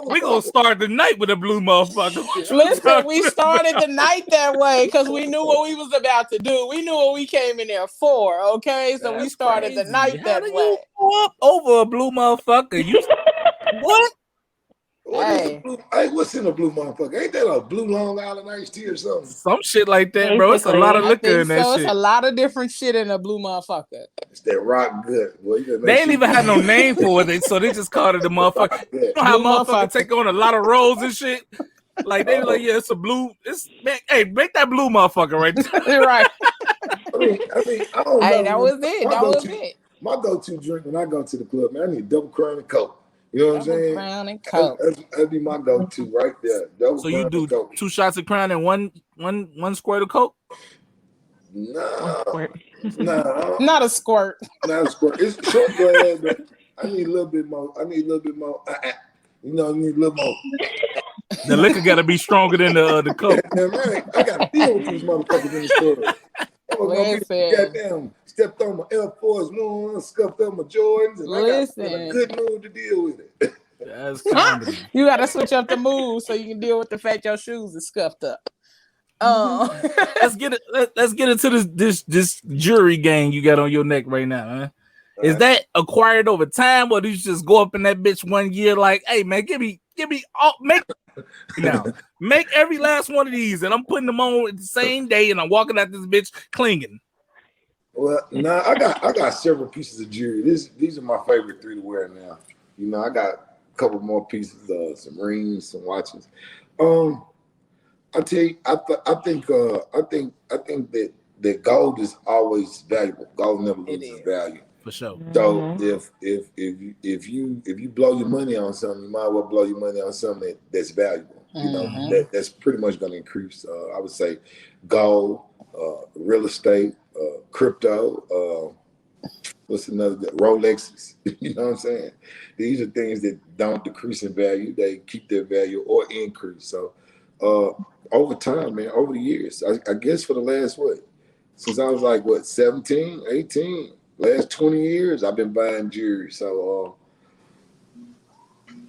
we gonna start the night with a blue motherfucker. Listen, we started the night that way because we knew what we was about to do. We knew what we came in there for. Okay, so we started the night that way. You go up over a blue motherfucker? You what? Hey, what's in a blue motherfucker? Ain't that a blue Long Island iced tea or something? Some shit like that, bro. It's a lot of liquor in that shit. It's a lot of different shit in a blue motherfucker. It's that rock good. Boy, they ain't even had no name for it, so they just called it the motherfucker. You know how motherfuckers take on a lot of roles and shit? Like, they like, yeah, it's a blue. Hey, make that blue motherfucker right there. Right. I mean, I don't know. Hey, that was it. My go-to drink when I go to the club, man, I need double crown and Coke. You know what I'm saying? Crown and Coke. That'd be my go-to right there. So you do 2 shots of Crown and one squirt of Coke? No. Not a squirt. Not a squirt. It's short glass, but I need a little bit more. You know, I need a little more. The liquor got to be stronger than the Coke. Damn right. I got to deal with these motherfuckers in the store. Goddamn, stepped on my Air Force One, scuffed up my Jordans, and I got in a good mood to deal with it. That's comedy. You got to switch up the mood so you can deal with the fact your shoes are scuffed up. Let's get into this jury gang you got on your neck right now, man. Is that acquired over time, or do you just go up in that bitch one year like, hey man, give me all, make every last one of these, and I'm putting them on the same day, and I'm walking out this bitch clinging. Well, I got several pieces of jewelry. These are my favorite 3 to wear now. You know, I got a couple more pieces, some rings, some watches. I tell you, I think that gold is always valuable. Gold never loses value. For sure. So if you blow your money on something, you might as well blow your money on something that's valuable. You know, that's pretty much going to increase. I would say gold, real estate, crypto. What's another? Rolexes. You know what I'm saying? These are things that don't decrease in value; they keep their value or increase. So over time, man, over the years, I guess for the last since I was like 17, 18. Last 20 years, I've been buying jewelry. So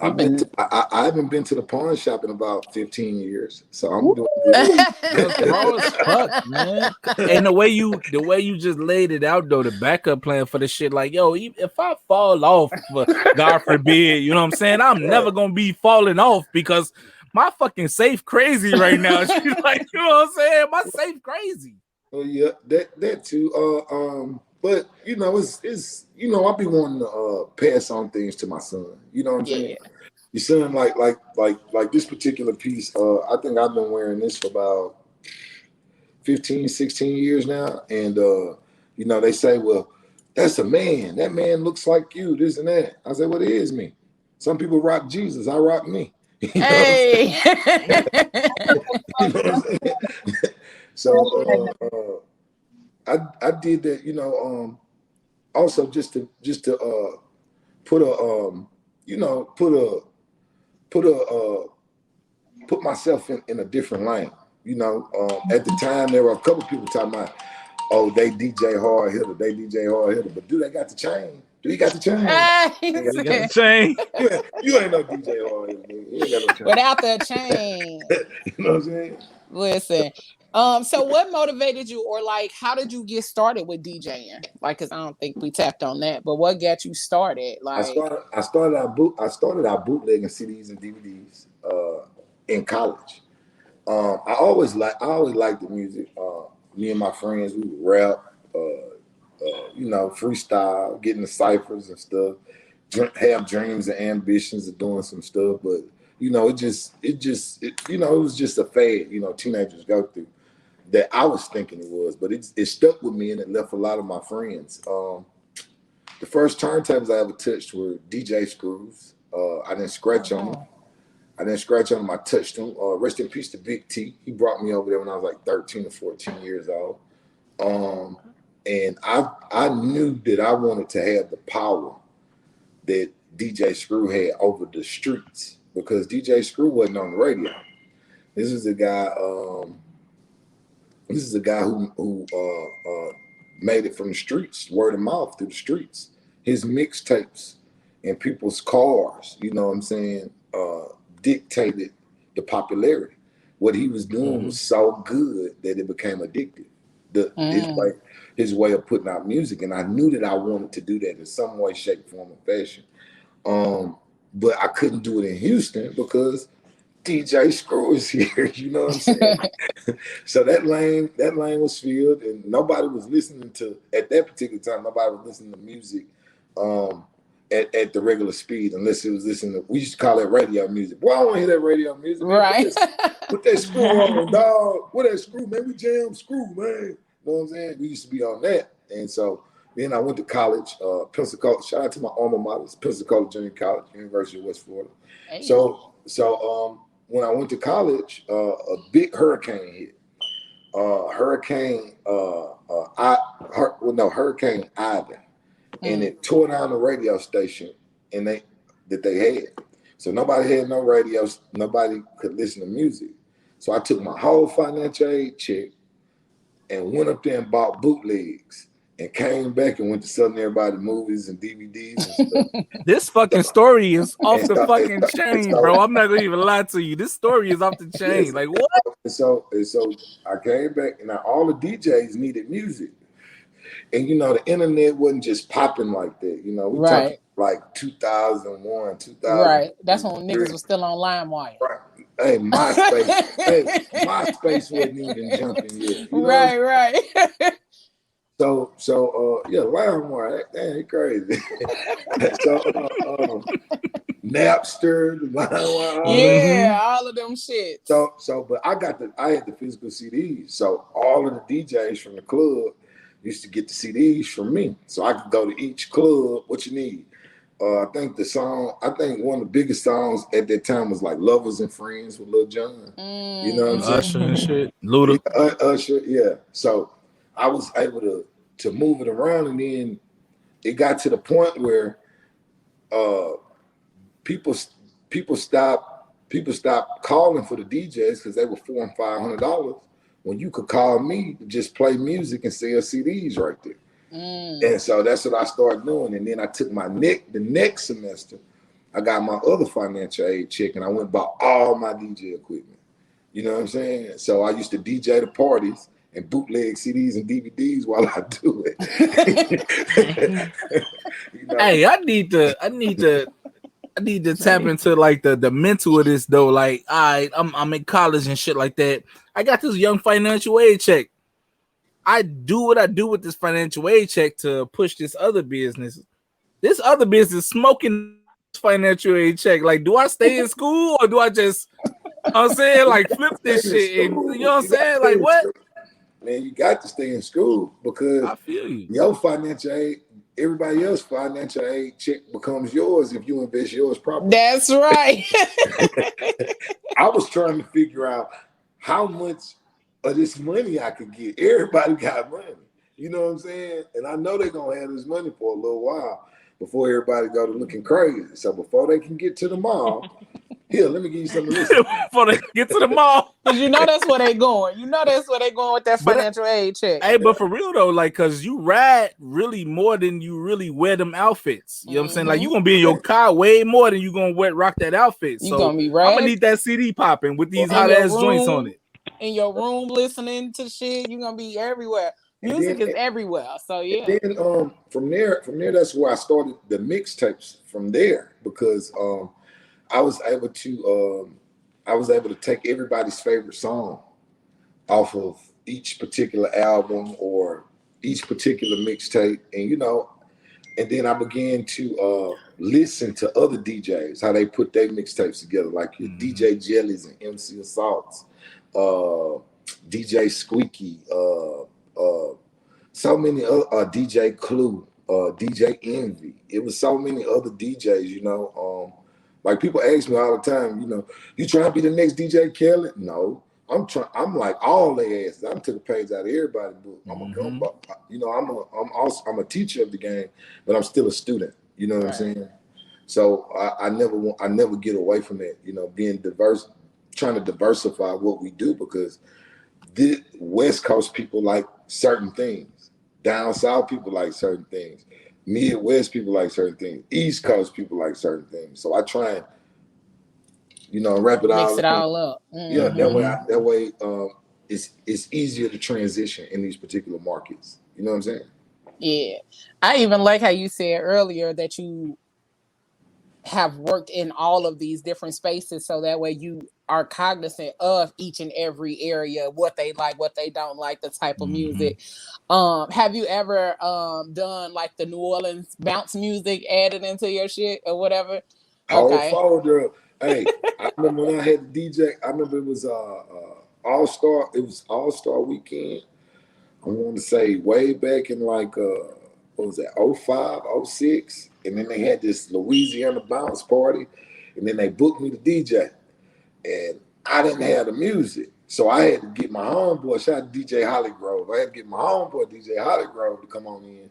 I haven't been to the pawn shop in about 15 years. So I'm doing good. Raw as fuck, man. And the way you just laid it out though, the backup plan for the shit, like, yo, if I fall off, God forbid, you know what I'm saying? I'm never gonna be falling off because my fucking safe crazy right now. She's like, you know what I'm saying? My safe crazy. Oh yeah, that too. But you know, it's you know, I be wanting to pass on things to my son. You know what I'm saying? Your son, like this particular piece. I think I've been wearing this for about 15, 16 years now. And you know, they say, well, that's a man. That man looks like you. This and that. I say, well, it is me. Some people rock Jesus. I rock me. Hey. You know what I'm saying? So I did that, you know, also just to put myself in a different lane. You know, at the time there were a couple people talking about, oh, they DJ Hard Hitta, but do they got the chain? Do you got the chain? You got the chain. You ain't no DJ Hard Hitta, man. You ain't got no chain. Without the chain. You know what I'm saying? Listen. So what motivated you, or like, how did you get started with DJing? Like, cause I don't think we tapped on that, but what got you started? Like, I started out bootlegging CDs and DVDs in college. I always liked the music. Me and my friends, we would rap, freestyle, get in the ciphers and stuff. Have dreams and ambitions of doing some stuff, but it was just a fad. Teenagers go through. That I was thinking it was, but it stuck with me and it left a lot of my friends. The first turntables I ever touched were DJ screws. I didn't scratch on them. I touched them. Rest in peace to Big T. He brought me over there when I was like 13 or 14 years old. And I knew that I wanted to have the power that DJ Screw had over the streets, because DJ Screw wasn't on the radio. This is a guy who made it from the streets, word of mouth through the streets. His mixtapes in people's cars, you know what I'm saying, dictated the popularity. What he was doing was so good that it became addictive. His way of putting out music, and I knew that I wanted to do that in some way, shape, form, or fashion. But I couldn't do it in Houston because DJ Screw is here, you know what I'm saying? So that lane was filled, and nobody was listening to, at that particular time, nobody was listening to music at the regular speed, unless it was listening to, we used to call it radio music. Boy, I don't hear that radio music. Man. Right. Put that Screw on, dog. What that Screw, man? We jam Screw, man. You know what I'm saying? We used to be on that. And so then I went to college, Pensacola. Shout out to my alma mater, Pensacola Junior College, University of West Florida. Hey. So when I went to college, a big hurricane hit. Hurricane Ivan. And it tore down the radio station that they had. So nobody had no radios, nobody could listen to music. So I took my whole financial aid check and went up there and bought bootlegs and came back and went to selling everybody movies and DVDs and stuff. This fucking story is off the fucking chain, bro. I'm not gonna even lie to you. This story is off the chain. Like what? And so I came back, and now all the DJs needed music. And the internet wasn't just popping like that. We talking like 2001, 2000. Right. That's when niggas was still on LimeWire. Right. Hey, MySpace wasn't even jumping yet. Right. So LimeWire, that ain't crazy. So Napster, LimeWire, all of them shit. So, but I had the physical CDs. So all of the DJs from the club used to get the CDs from me, so I could go to each club. What you need? I think one of the biggest songs at that time was like "Lovers and Friends" with Lil Jon. You know what I'm saying? Usher and shit, Luda. Usher, yeah. So I was able to move it around, and then it got to the point where people stopped calling for the DJs because they were $400 and $500. When you could call me to just play music and sell CDs right there. And so that's what I started doing. And then I took the next semester, I got my other financial aid check, and I went and bought all my DJ equipment. You know what I'm saying? So I used to DJ the parties and bootleg CDs and DVDs while I do it. Hey, I need to tap into like the mental of this though. Like, I'm in college and shit like that. I got this young financial aid check. I do what I do with this financial aid check to push this other business. This other business smoking financial aid check. Like, do I stay in school or do I just, I'm saying, like, flip this shit? And, you know what I'm saying? Like, what? Man, you got to stay in school because I feel you. Your financial aid, everybody else's financial aid check becomes yours if you invest yours properly. That's right. I was trying to figure out how much of this money I could get. Everybody got money. You know what I'm saying? And I know they're going to have this money for a little while before everybody go to looking crazy. So before they can get to the mall, Here, let me give you something to listen. Before they get to the mall. Because you know that's where they going. You know that's where they going with that financial aid check. Hey, but for real though, like, cause you ride really more than you really wear them outfits. You know what I'm saying? Like, you gonna be in your car way more than you gonna rock that outfit. You So gonna be I'm right gonna need that CD popping with these in hot your ass joints on it. in your room listening to shit. You're gonna be everywhere. Music is everywhere. So yeah. And then from there, that's where I started the mixtapes from there, because I was able to take everybody's favorite song off of each particular album or each particular mixtape, and then I began to listen to other DJs, how they put their mixtapes together, like your DJ Jellies and MC Assaults, DJ Squeaky, so many other DJ Clue, DJ Envy. It was so many other DJs, like people ask me all the time, you trying to be the next DJ Khaled? No, I'm like all they asses. I took a page out of everybody's book. I'm a teacher of the game, but I'm still a student. You know what I'm saying? So I never get away from that. Being diverse, trying to diversify what we do, because the West Coast people like certain things, down South people like certain things, Midwest people like certain things, East Coast people like certain things. So I try and wrap it all mix it all up. Yeah, that way it's easier to transition in these particular markets. You know what I'm saying? Yeah. I even like how you said earlier that you have worked in all of these different spaces, so that way you are cognizant of each and every area, what they like, what they don't like, the type of music. Have you ever done like the New Orleans bounce music added into your shit or whatever? Okay. Hey, I remember when I had the DJ. I remember it was All-Star. It was All-Star weekend. I want to say way back in like what was that, 05, 06, and then they had this Louisiana bounce party, and then they booked me to DJ, and I didn't have the music, so I had to get my homeboy. Shout out to DJ Hollygrove. I had to get my homeboy DJ Hollygrove to come on in,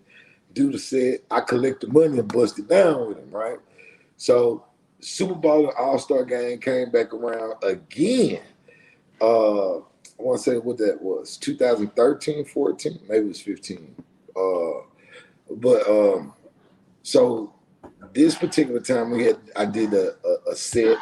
do the set. I collect the money and bust it down with him, right? So Super Bowl and All-Star game came back around again. I want to say what that was, 2013, 14, maybe it was 15. So this particular time I did a set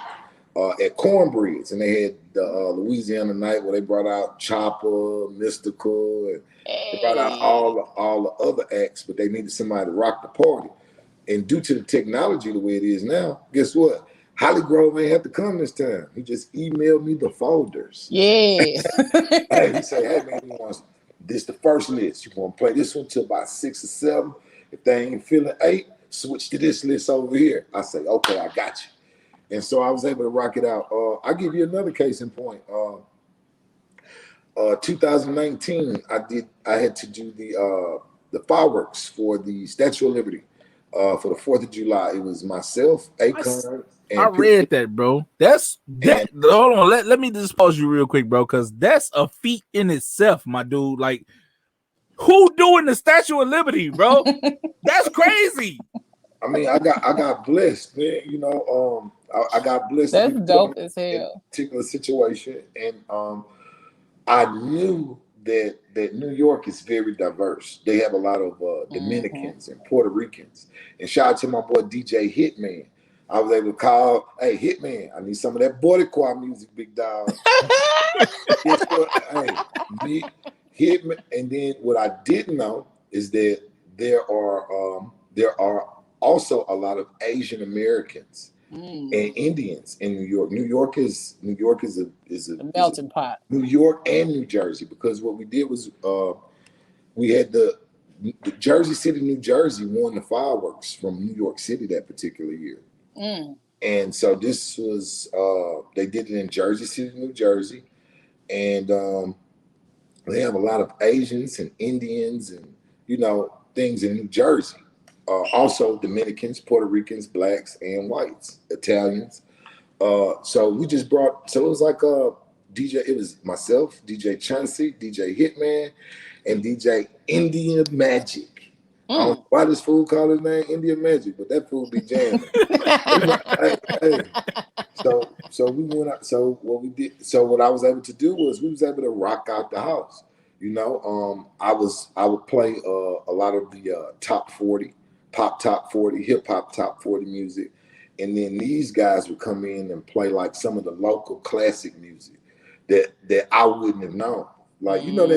at Cornbread's, and they had the Louisiana night where they brought out Chopper, Mystical, and they brought out all the other acts, but they needed somebody to rock the party. And due to the technology the way it is now, guess what? Hollygrove ain't have to come this time. He just emailed me the folders. Yeah. Hey, he said, hey man, this the first list. You want to play this one till about 6 or 7. If they ain't feeling 8, switch to this list over here. I say, okay, I got you. And so I was able to rock it out. I'll give you another case in point. 2019, I had to do the fireworks for the Statue of Liberty. For the 4th of July, it was myself, Akon. I read that, bro. Hold on, let me just pause you real quick, bro, because that's a feat in itself, my dude. Like, who doing the Statue of Liberty, bro? That's crazy. I mean, I got blessed, man. I got blessed. That's dope as hell. Particular situation, and I knew that New York is very diverse. They have a lot of Dominicans and Puerto Ricans. And shout out to my boy DJ Hitman. I was able to call, hey, Hitman, I need some of that Boricua music, big dog. Hey, Hitman. And then what I didn't know is that there are also a lot of Asian Americans and Indians in New York. New York is a melting pot. New York and New Jersey, because what we did was we had the Jersey City, New Jersey won the fireworks from New York City that particular year. And so this was they did it in Jersey City, New Jersey, and they have a lot of Asians and Indians and things in New Jersey. Also Dominicans, Puerto Ricans, blacks, and whites, Italians. So we just brought, so it was like a DJ, it was myself, DJ Chauncey, DJ Hitman, and DJ Indian Magic. I don't know why this fool called his name Indian Magic, but that fool be jamming. So we went out. So what we did. So what I was able to do was we was able to rock out the house. You know, I would play a lot of the top 40, pop top 40, hip hop top 40 music, and then these guys would come in and play like some of the local classic music that I wouldn't have known. Like, you know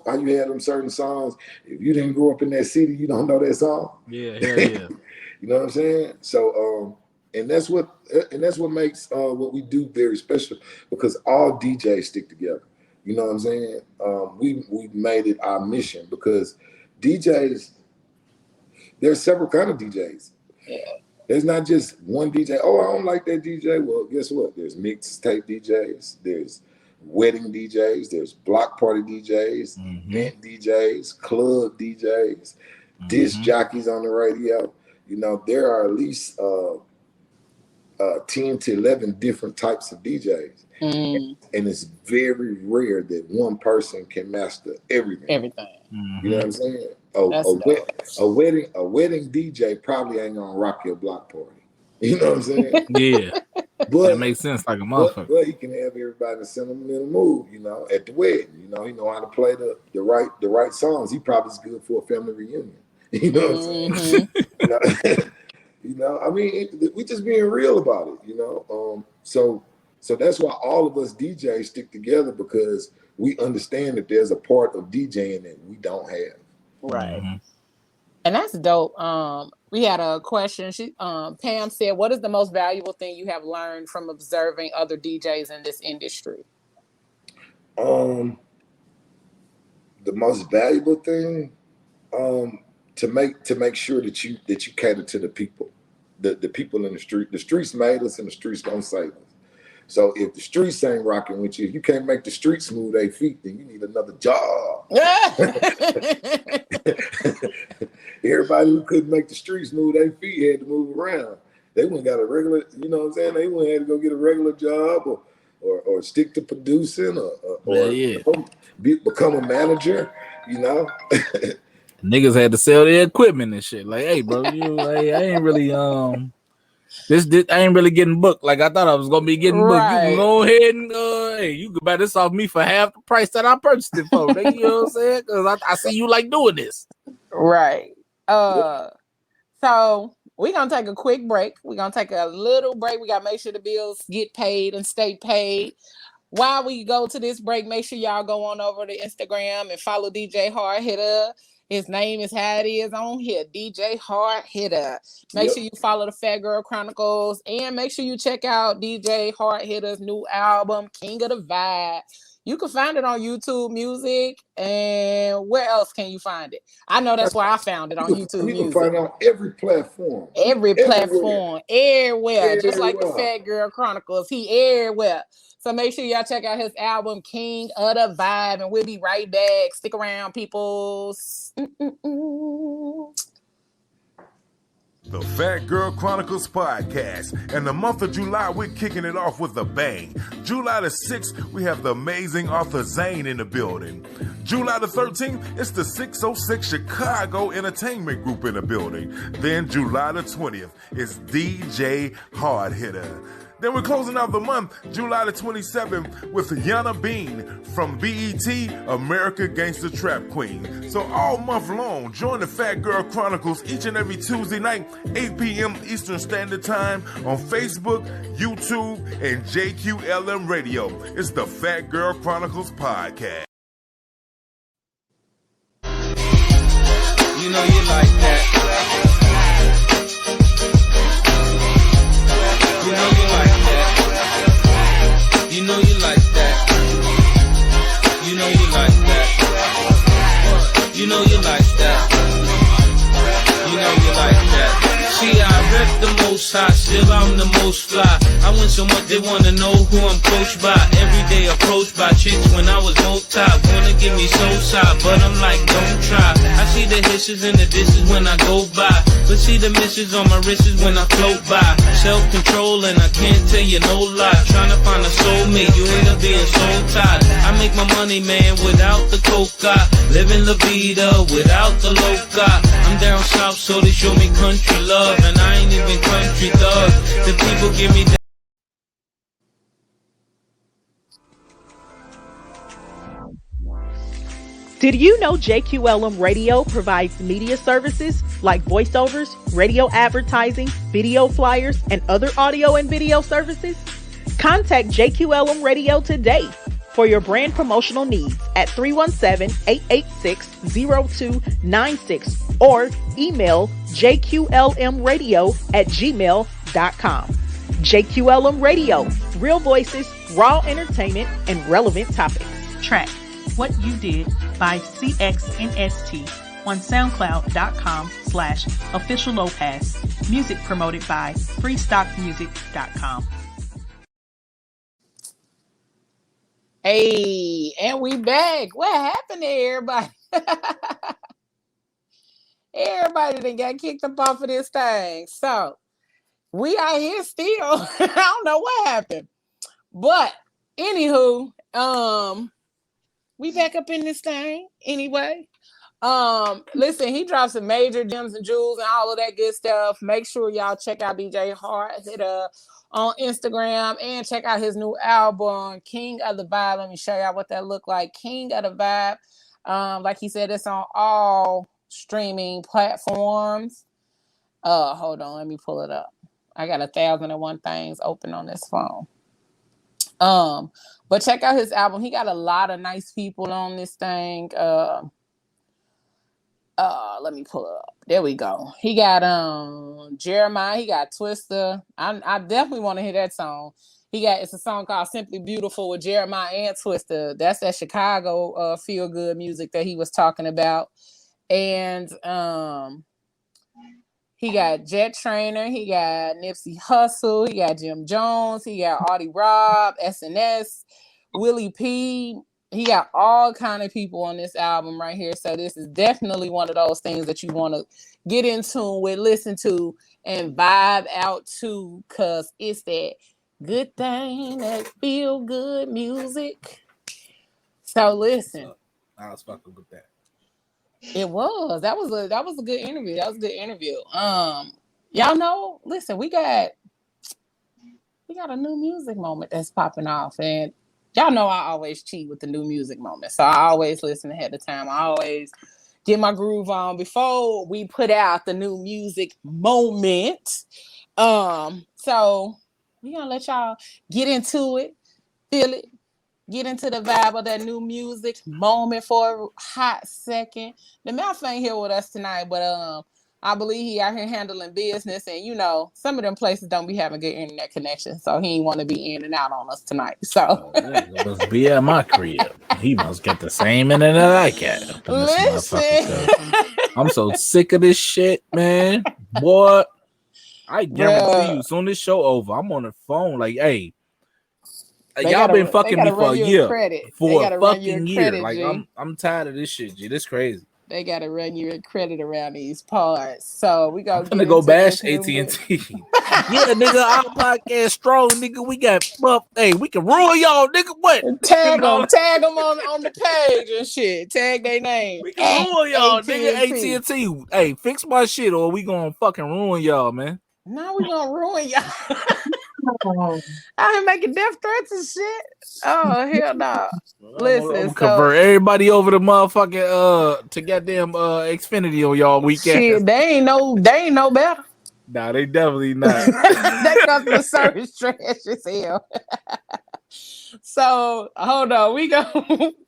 how you had them certain songs. If you didn't grow up in that city, you don't know that song. Yeah. You know what I'm saying? So, and that's what makes what we do very special, because all DJs stick together. You know what I'm saying? We made it our mission, because DJs, there's several kind of DJs. Yeah. There's not just one DJ. Oh, I don't like that DJ. Well, guess what? There's mixtape DJs. There's wedding DJs, there's block party DJs, event DJs, club DJs, disc jockeys on the radio. You know, there are at least 10 to 11 different types of DJs. And it's very rare that one person can master everything. You know what I'm saying? A wedding DJ probably ain't gonna rock your block party. You know what I'm saying? Yeah. But that makes sense like a motherfucker. But he can have everybody in a sentimental mood, you know, at the wedding. You know, he know how to play the right songs. He probably is good for a family reunion. You know what I'm saying? You know, I mean, we just being real about it, you know. So that's why all of us DJs stick together, because we understand that there's a part of DJing that we don't have. Right. And that's dope. We had a question. Pam said, what is the most valuable thing you have learned from observing other DJs in this industry? The most valuable thing, to make sure that you cater to the people, the people in the street. The streets made us, and the streets don't save us. So if the streets ain't rocking with you, if you can't make the streets move their feet, then you need another job. Everybody who couldn't make the streets move their feet had to move around. They wouldn't got a regular, you know what I'm saying? They wouldn't have to go get a regular job or stick to producing or become a manager, you know? Niggas had to sell their equipment and shit. Like, hey, bro, I ain't really I ain't really getting booked like I thought I was gonna be getting booked. You can go ahead and hey, you can buy this off me for half the price that I purchased it for. You know what I'm saying? Because I see you like doing this. Right. So we're gonna take a quick break. We're gonna take a little break. We gotta make sure the bills get paid and stay paid. While we go to this break, make sure y'all go on over to Instagram and follow DJ Hard Hitta. His name is how it is on here, DJ Hard Hitta. Make sure you follow the Phat Girl Chronicles, and make sure you check out DJ Hard Hitta's new album, King of the Vibe. You can find it on YouTube Music, and where else can you find it? I know that's where I found it, on YouTube Music. You can find it on every platform. Everywhere. Just like the Phat Girl Chronicles, he everywhere. So make sure y'all check out his album, King of the Vibe, and we'll be right back. Stick around, peoples. The Phat Girl Chronicles podcast. In the month of July, we're kicking it off with a bang. July the 6th, we have the amazing Arthur Zane in the building. July the 13th, it's the 606 Chicago Entertainment Group in the building. Then July the 20th, it's DJ Hard Hitta. Then we're closing out the month, July the 27th, with Yana Bean from BET, America Gangsta Trap Queen. So all month long, join the Phat Girl Chronicles each and every Tuesday night, 8 p.m. Eastern Standard Time on Facebook, YouTube, and JQLM Radio. It's the Phat Girl Chronicles podcast. You know you like that. You know you like that. You know you like that. You know you like that. You know you like that. You know you like that. See, I rep the most hot, still I'm the most fly. I win so much they wanna know who I'm coached by. Every day approached by chicks when I was no top. Wanna give me so side, but I'm like, don't try. I see the hisses and the dishes when I go by, but see the misses on my wrists when I float by. Self-control and I can't tell you no lie. Trying to find a soulmate, you end up being soul tied. I make my money, man, without the coca. Living la vida without the loca. I'm down south, so they show me country love, and I ain't even country thug. The people give me. Did you know JQLM Radio provides media services like voiceovers, radio advertising, video flyers, and other audio and video services? Contact JQLM Radio today for your brand promotional needs at 317-886-0296 or email jqlmradio@gmail.com. JQLM Radio, real voices, raw entertainment, and relevant topics. Track What You Did by CXNST on SoundCloud.com/Official Lopez. Music promoted by FreestockMusic.com. Hey, and we back. What happened to everybody? Everybody done got kicked up off of this thing. So we are here still. I don't know what happened. But anywho, we back up in this thing anyway. Listen, he dropped some major gems and jewels and all of that good stuff. Make sure y'all check out DJ Hard Hitta on Instagram and check out his new album, King of the Vibe. Let me show y'all what that look like. King of the Vibe. Like he said, it's on all streaming platforms. Hold on, let me pull it up. I got 1,001 things open on this phone. But check out his album. He got a lot of nice people on this thing. Let me pull it up. There we go. He got Jeremiah. He got Twister. I definitely want to hear that song. It's a song called Simply Beautiful with Jeremiah and Twister. That's that Chicago feel good music that he was talking about. And he got Jet Trainer. He got Nipsey Hussle. He got Jim Jones. He got Audie Rob, SNS, Willie P. He got all kind of people on this album right here. So this is definitely one of those things that you want to get in tune with, listen to, and vibe out to, because it's that good thing, that feel good music. So listen. I was fucking with that. It was. That was a good interview. That was a good interview. Y'all know, listen, we got a new music moment that's popping off, and y'all know I always cheat with the new music moment. So I always listen ahead of time. I always get my groove on before we put out the new music moment. So we're gonna let y'all get into it, feel it, get into the vibe of that new music moment for a hot second. The Mouth ain't here with us tonight, but I believe he out here handling business, and you know, some of them places don't be having good internet connection, so he ain't want to be in and out on us tonight. So must be at my crib. He must get the same internet I get. Listen, I'm so sick of this shit, man. Boy, I guarantee you, soon this show over, I'm on the phone like, hey, y'all been fucking me for a year, for a fucking year. Like I'm tired of this shit, G. This crazy. They gotta run you in credit around these parts. So we I'm gonna go bash AT&T. Yeah, nigga, our podcast strong, nigga. We got hey, we can rule y'all, nigga. What? Tag them on the page and shit. Tag their name. We can rule y'all, nigga. AT&T. Hey, fix my shit, or we gonna fucking ruin y'all, man. Now we gonna ruin y'all. I ain't making death threats and shit. Oh hell no! Listen, I'm convert everybody over to motherfucking to goddamn Xfinity on y'all weekend. Shit, they ain't no better. Nah, they definitely not. That customer service trash as hell. So hold on,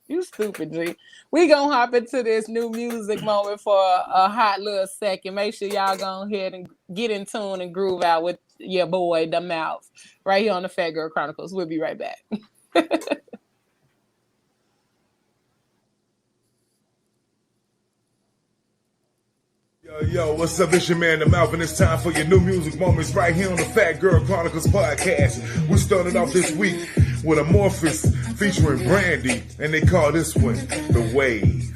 you stupid G. We gonna hop into this new music moment for a hot little second. Make sure y'all go ahead and get in tune and groove out with your boy, The Mouth, right here on the Phat Girl Chronicles. We'll be right back. Yo, what's up? It's your man, The Mouth, and it's time for your new music moments right here on the Phat Girl Chronicles podcast. We started off this week with Amorphous featuring Brandy, and they call this one The Wave.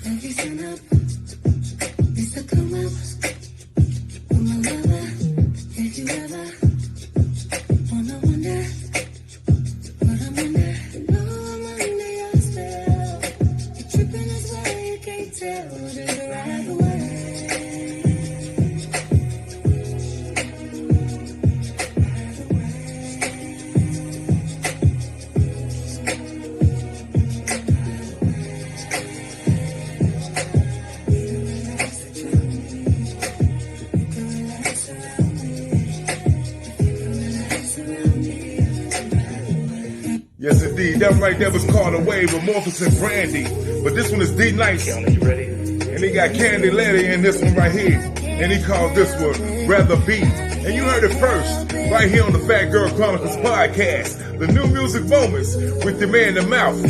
That one right there was called Away with Morpheus and Brandy. But this one is D Nice. And he got Candy Letty in this one right here. And he called this one Rather Be. And you heard it first, right here on the Phat Girl Chronicles podcast. The new music moments with your man, The Mouth.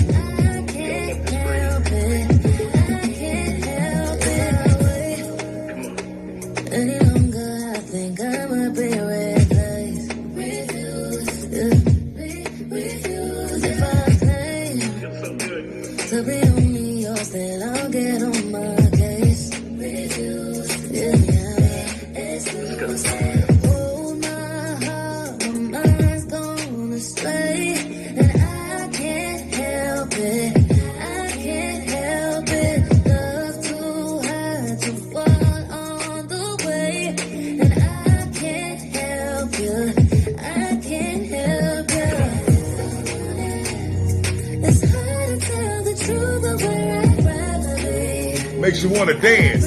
Makes you want to dance.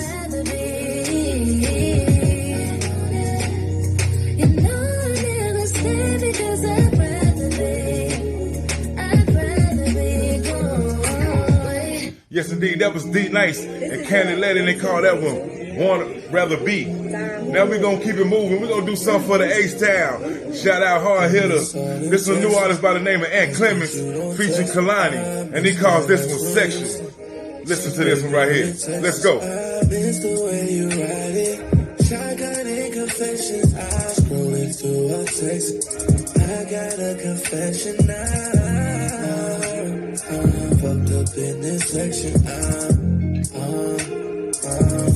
Yes, indeed, that was D Nice and Candy Letty, and they call that one Wanna Rather Be. Now we're going to keep it moving. We're going to do something for the H-Town. Shout out Hard Hitta. This is a new artist by the name of Ant Clemens featuring Kalani, and he calls this one Section. Listen to this one right here. Let's go. It's the way you ride it. Shotgun and confessions. I scrolling through a text. I got a confession now. I'm fucked up in this section.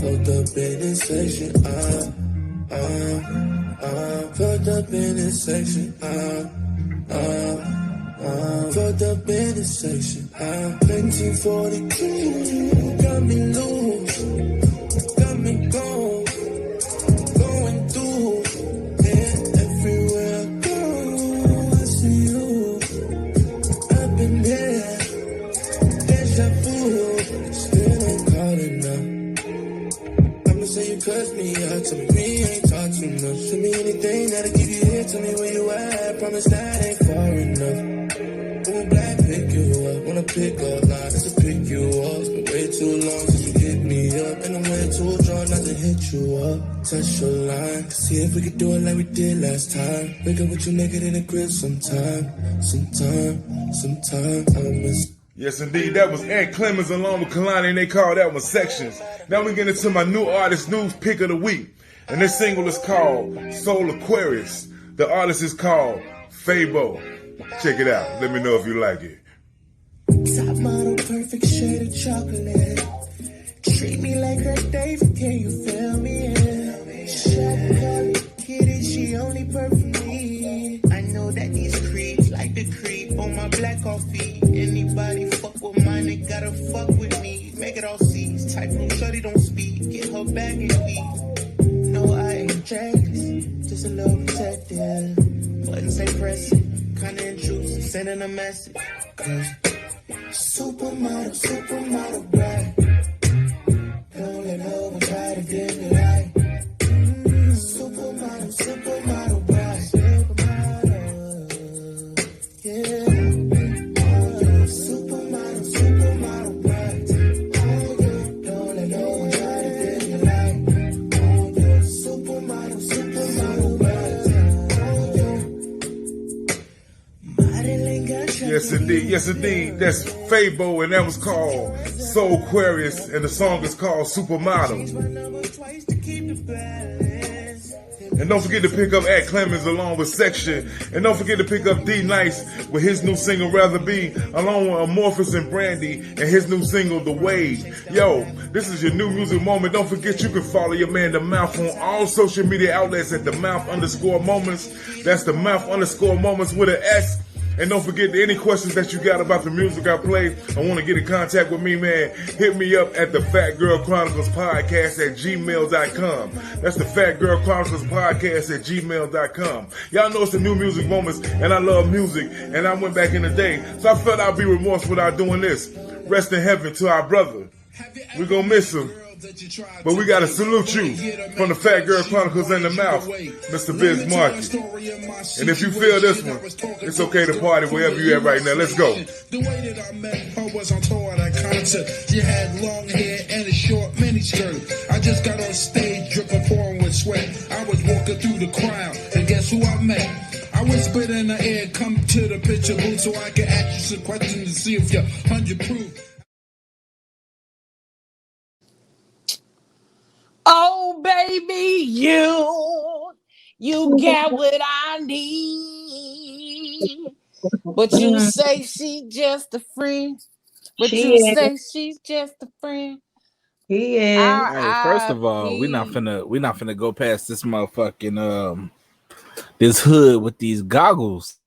Fucked up in this section. Fucked up in this section. Fucked up in this section. 1942 got me loose, got me going through. And everywhere I go, I see you. I've been there, deja vu. Still ain't calling up. I'ma say you cussed me out, tell me we ain't talk too much. Show me anything that'll keep you here, tell me where you at. Promise that ain't far enough. Black pick you up, wanna pick up, nah, just to pick you up. It's been way too long since you hit me up, and I'm way too drunk not to hit you up. Touch your line, see if we could do it like we did last time. Wake up with you naked in the crib sometime. I miss. Yes, indeed, that was Ant Clemens along with Kalani, and they call that one Sections. Now we get into my new artist news pick of the week, and this single is called Soul Aquarius. The artist is called Fabo. Check it out. Let me know if you like it. Top model, perfect shade of chocolate. Treat me like her David, can you feel me? Yeah. Shot Kelly, kitty, she only perfect me. I know that these creeps like the creep on my black coffee. Anybody fuck with mine, they gotta fuck with me. Make it all C's, type room, shorty don't speak. Get her back and leave. No, I ain't jealous, just a little protective. Buttons ain't pressing. Kinda intrusive, sending a message. Cause supermodel, bright. Don't let no one try to dim your light. Supermodel, bright. Yeah. Supermodel, bright. Don't let no one try to dim your light. Supermodel, bright. Yes, indeed. That's Fabo, and that was called Soul Aquarius, and the song is called Supermodel. And don't forget to pick up Ant Clemens along with Section. And don't forget to pick up D Nice with his new single Rather Be, along with Amorphous and Brandy and his new single The Wave. Yo, this is your new music moment. Don't forget you can follow your man The Mouth on all social media outlets at @TheMouth_moments. That's @TheMouth_moments with an S. And don't forget, any questions that you got about the music I play or want to get in contact with me, man, hit me up at the Phat Girl Chronicles podcast at gmail.com. That's the Phat Girl Chronicles podcast at gmail.com. Y'all know it's the new music moments, and I love music, and I went back in the day, so I felt I'd be remorseful without doing this. Rest in heaven to our brother. We're going to miss him. But we gotta salute you from the Phat Girl Chronicles in the mouth, Mr. Biz Market. And if you feel this one, it's okay to party wherever you at right now. Let's go. The way that I met her was on tour at a concert. She had long hair and a short miniskirt. I just got on stage, dripping, pouring with sweat. I was walking through the crowd, and guess who I met? I whispered in her ear, come to the picture booth so I can ask you some questions to see if you're 100 proof. Oh, baby, you got what I need. But you say she just a friend. But She you is. say she's just a friend. He is. Hey, first of all, we not finna go past this motherfucking this hood with these goggles.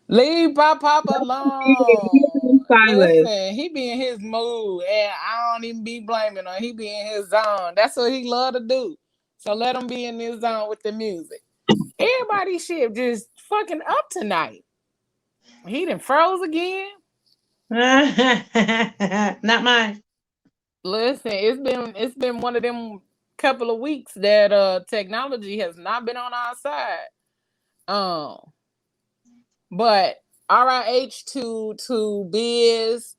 Leave Pop alone. Listen, he be in his mood, and I don't even be blaming him. He be in his zone. That's what he love to do. So let him be in his zone with the music. Everybody shit just fucking up tonight. He done froze again. Not mine. Listen, it's been one of them couple of weeks that technology has not been on our side. But RIH to Biz,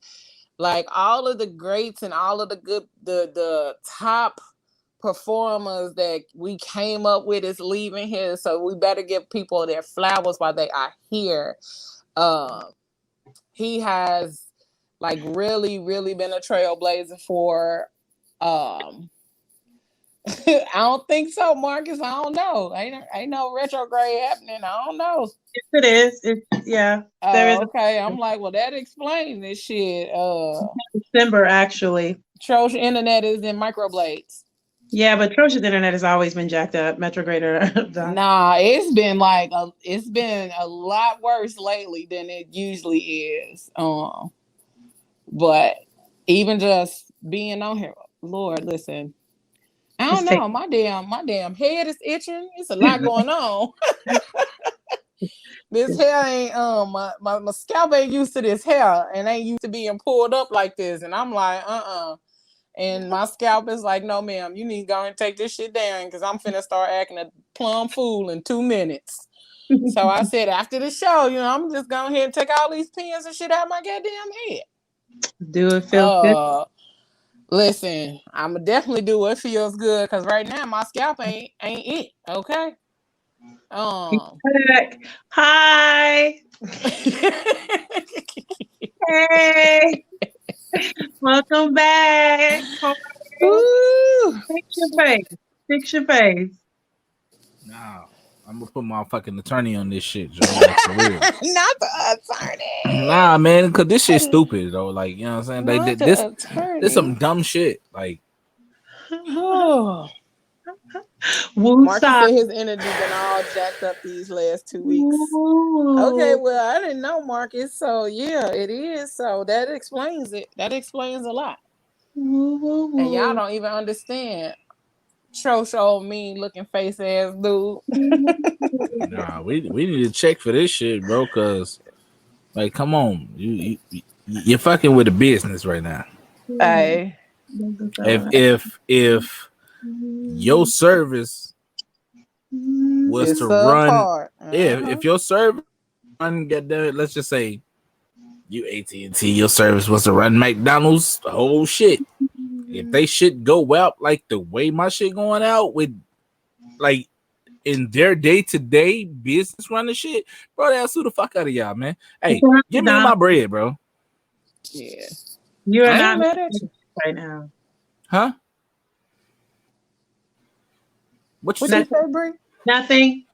like all of the greats and all of the good the top performers that we came up with is leaving here, so we better give people their flowers while they are here. He has like really been a trailblazer for I don't think so, Marcus. I don't know. Ain't no retrograde happening. I don't know. Yes, it is. There is. Okay, I'm like, well, that explains this shit. December, actually. Trojan internet is in microblades. Yeah, but Trojan's internet has always been jacked up. Metrograder. Nah, it's been a lot worse lately than it usually is. But even just being on here, Lord, listen. I don't know. My damn head is itching. It's a lot going on. This hair ain't my scalp ain't used to this hair and ain't used to being pulled up like this. And I'm like, And my scalp is like, no, ma'am, you need to go and take this shit down because I'm finna start acting a plum fool in 2 minutes. So I said after the show, I'm just going ahead and take all these pins and shit out of my goddamn head. Do it feel good? Listen, I'm gonna definitely do what feels good because right now my scalp ain't it. Okay. Hi. Hey. Welcome back. Fix your face. Nah, I'm gonna put my fucking attorney on this shit, Joe. Like, for real. Not the attorney. Nah, man, because this shit's stupid though. Like, you know what I'm saying? Like this some dumb shit. Like, Marcus said his energy been all jacked up these last 2 weeks. Okay, well, I didn't know, Marcus. So yeah, it is. So that explains it. That explains a lot. And y'all don't even understand. Trosh old mean looking face ass dude. Nah, we need to check for this shit, bro. Cause like, come on, you're fucking with the business right now. Hey, if your service was to run, if your service run, let's just say you AT&T, your service was to run McDonald's, the whole shit. If they shit go out like the way my shit going out with like in their day-to-day business running shit, bro, they'll sue the fuck out of y'all, man. Hey, give me my bread, bro. Yeah. You're not mad at you right now. Huh? What you say, Brie? Nothing.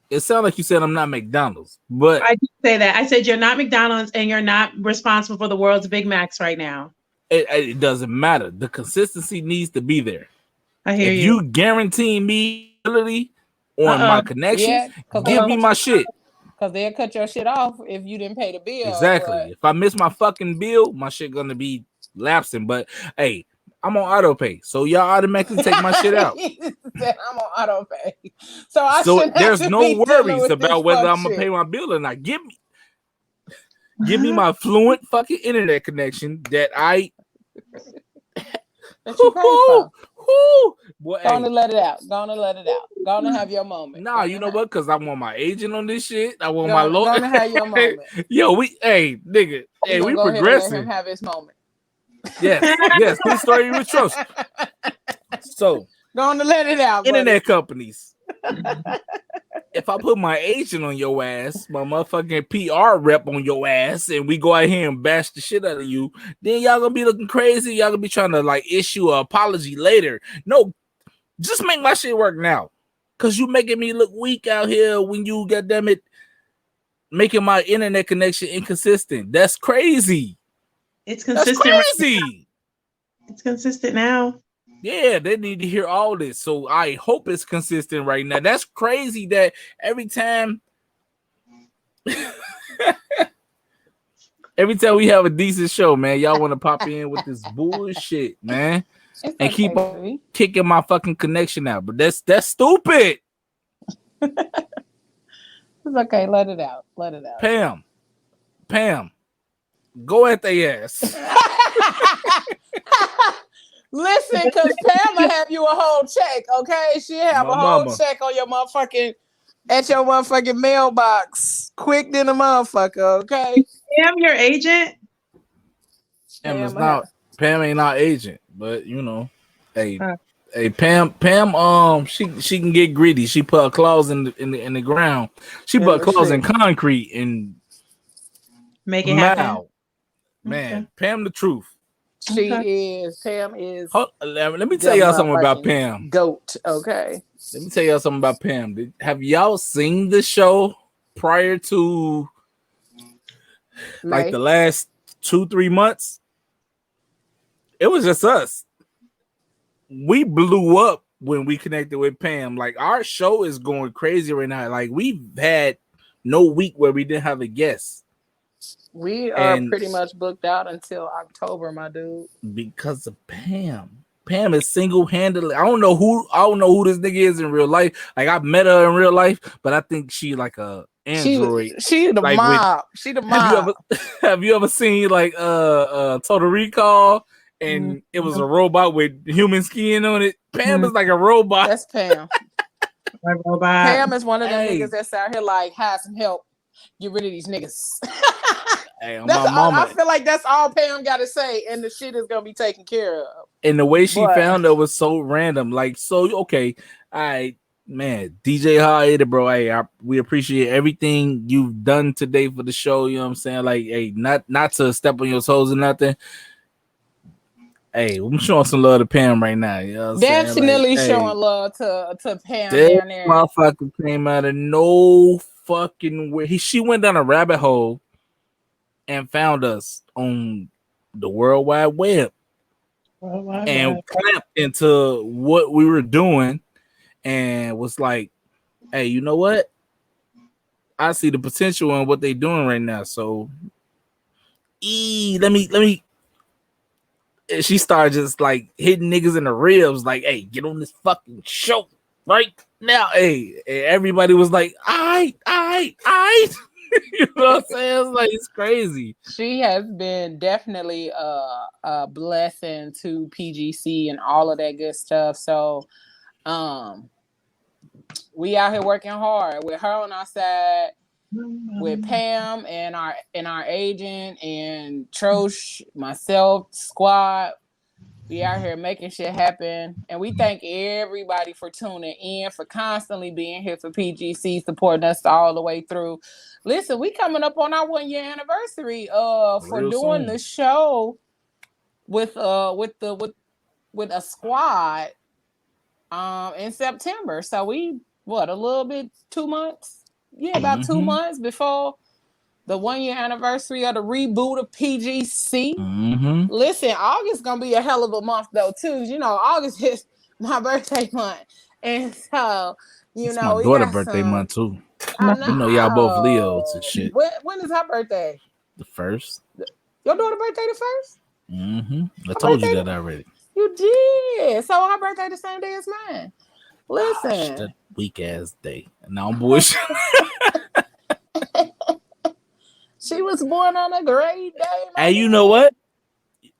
It sounds like you said I'm not McDonald's, but I did say that. I said you're not McDonald's and you're not responsible for the world's Big Macs right now. It doesn't matter. The consistency needs to be there. I hear you. If you guarantee me ability on my connection, give me my shit. Because they'll cut your shit off if you didn't pay the bill. Exactly. But if I miss my fucking bill, my shit gonna be lapsing. But hey, I'm on auto pay, so y'all automatically take my shit out. I'm on auto pay, so there's no worries about whether I'm gonna pay my bill or not. Give me. Give me my fluent fucking internet connection that I That you paid for. Boy, Go on and let it out. Go on and let it out. Go on and have your moment. Nah, you know what? Because I want my agent on this shit. I want Go my on, lawyer. go on and have your moment. Yo, nigga. Hey, we go ahead and progressing. let him have his moment. Yes. This story with trust. So, go on and let it out. Internet companies. If I put my agent on your ass, my motherfucking PR rep on your ass, and we go out here and bash the shit out of you, then y'all gonna be looking crazy. Y'all gonna be trying to like issue an apology later. No, just make my shit work now. Cause you making me look weak out here when you goddamn it making my internet connection inconsistent. That's crazy. It's consistent. That's crazy. It's consistent now. Yeah, they need to hear all this. So I hope it's consistent right now. That's crazy that every time we have a decent show, man, y'all want to pop in with this bullshit, man. And keep on kicking my fucking connection out. But that's stupid. It's okay. Let it out. Let it out. Pam, go at their ass. Listen, because Pam will have you a whole check, okay? She'll have a whole check on your motherfucking, at your motherfucking mailbox. Quick than a motherfucker, okay? Pam, your agent? Pam ain't our agent, but you know, hey, Pam, she can get greedy. She put her claws in the ground. She put her claws in concrete and make it happen. Man, okay. Pam, the truth. Pam is. Let me tell y'all something about Pam. Goat, okay. Let me tell y'all something about Pam. Have y'all seen the show prior to like the last 2-3 months? It was just us. We blew up when we connected with Pam. Like our show is going crazy right now. Like we've had no week where we didn't have a guest. We are pretty much booked out until October, my dude. Because of Pam. Pam is single-handedly. I don't know who this nigga is in real life. Like I've met her in real life, but I think she like a android. She the like mob. She the mob. Have you ever seen like Total Recall and it was a robot with human skin on it? Pam is like a robot. That's Pam. Pam is one of them niggas that's out here like, have some help. Get rid of these niggas. Hey, I feel like that's all Pam got to say, and the shit is gonna be taken care of. And the way she found it was so random. Like, so okay, all right, man. DJ Hard Hitta, bro. Hey, we appreciate everything you've done today for the show. You know what I'm saying? Like, hey, not to step on your toes or nothing. Hey, I'm showing some love to Pam right now. You know what I'm Definitely like, showing love to Pam that down there. Motherfucker came out of no fucking way. She went down a rabbit hole and found us on the World Wide Web and clamped into what we were doing and was like, hey, you know what? I see the potential in what they're doing right now. So let me. And she started just like hitting niggas in the ribs, like, hey, get on this fucking show right now. Hey, and everybody was like, all right. You know what I'm saying? It's like, it's crazy. She has been definitely a blessing to PGC and all of that good stuff. So we out here working hard with her on our side, with Pam and our agent and Trosh, myself, squad. We out here making shit happen. And we thank everybody for tuning in, for constantly being here for PGC, supporting us all the way through. Listen, we coming up on our 1-year anniversary for doing the show with a squad in September. So we a little bit 2 months? Yeah, about 2 months before the 1-year anniversary of the reboot of PGC. Listen, August gonna be a hell of a month though too. You know, August is my birthday month, and so it's my daughter's birthday month too. I know. You know, y'all both Leos and shit. When is her birthday? The 1st. Your daughter's birthday the 1st? I told you that already. You did. So her birthday the same day as mine. Listen, that weak ass day. Now I'm bullshit. She was born on a great day. And you know what?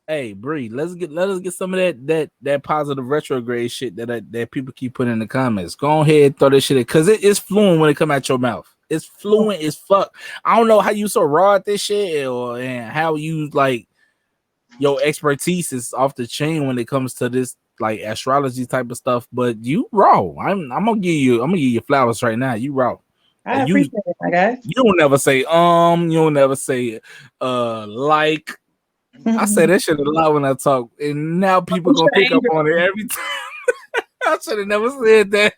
Hey, Bree, let us get some of that positive retrograde shit that people keep putting in the comments. Go ahead, throw this shit in, because it's fluent when it come out your mouth. It's fluent as fuck. I don't know how you so raw at this shit, and how you like your expertise is off the chain when it comes to this like astrology type of stuff. But you raw. I'm gonna give you flowers right now. You raw. I appreciate it, my guy. You don't never say you don't never say like. I say that shit a lot when I talk, and now people gonna pick up on it every time. I should have never said that.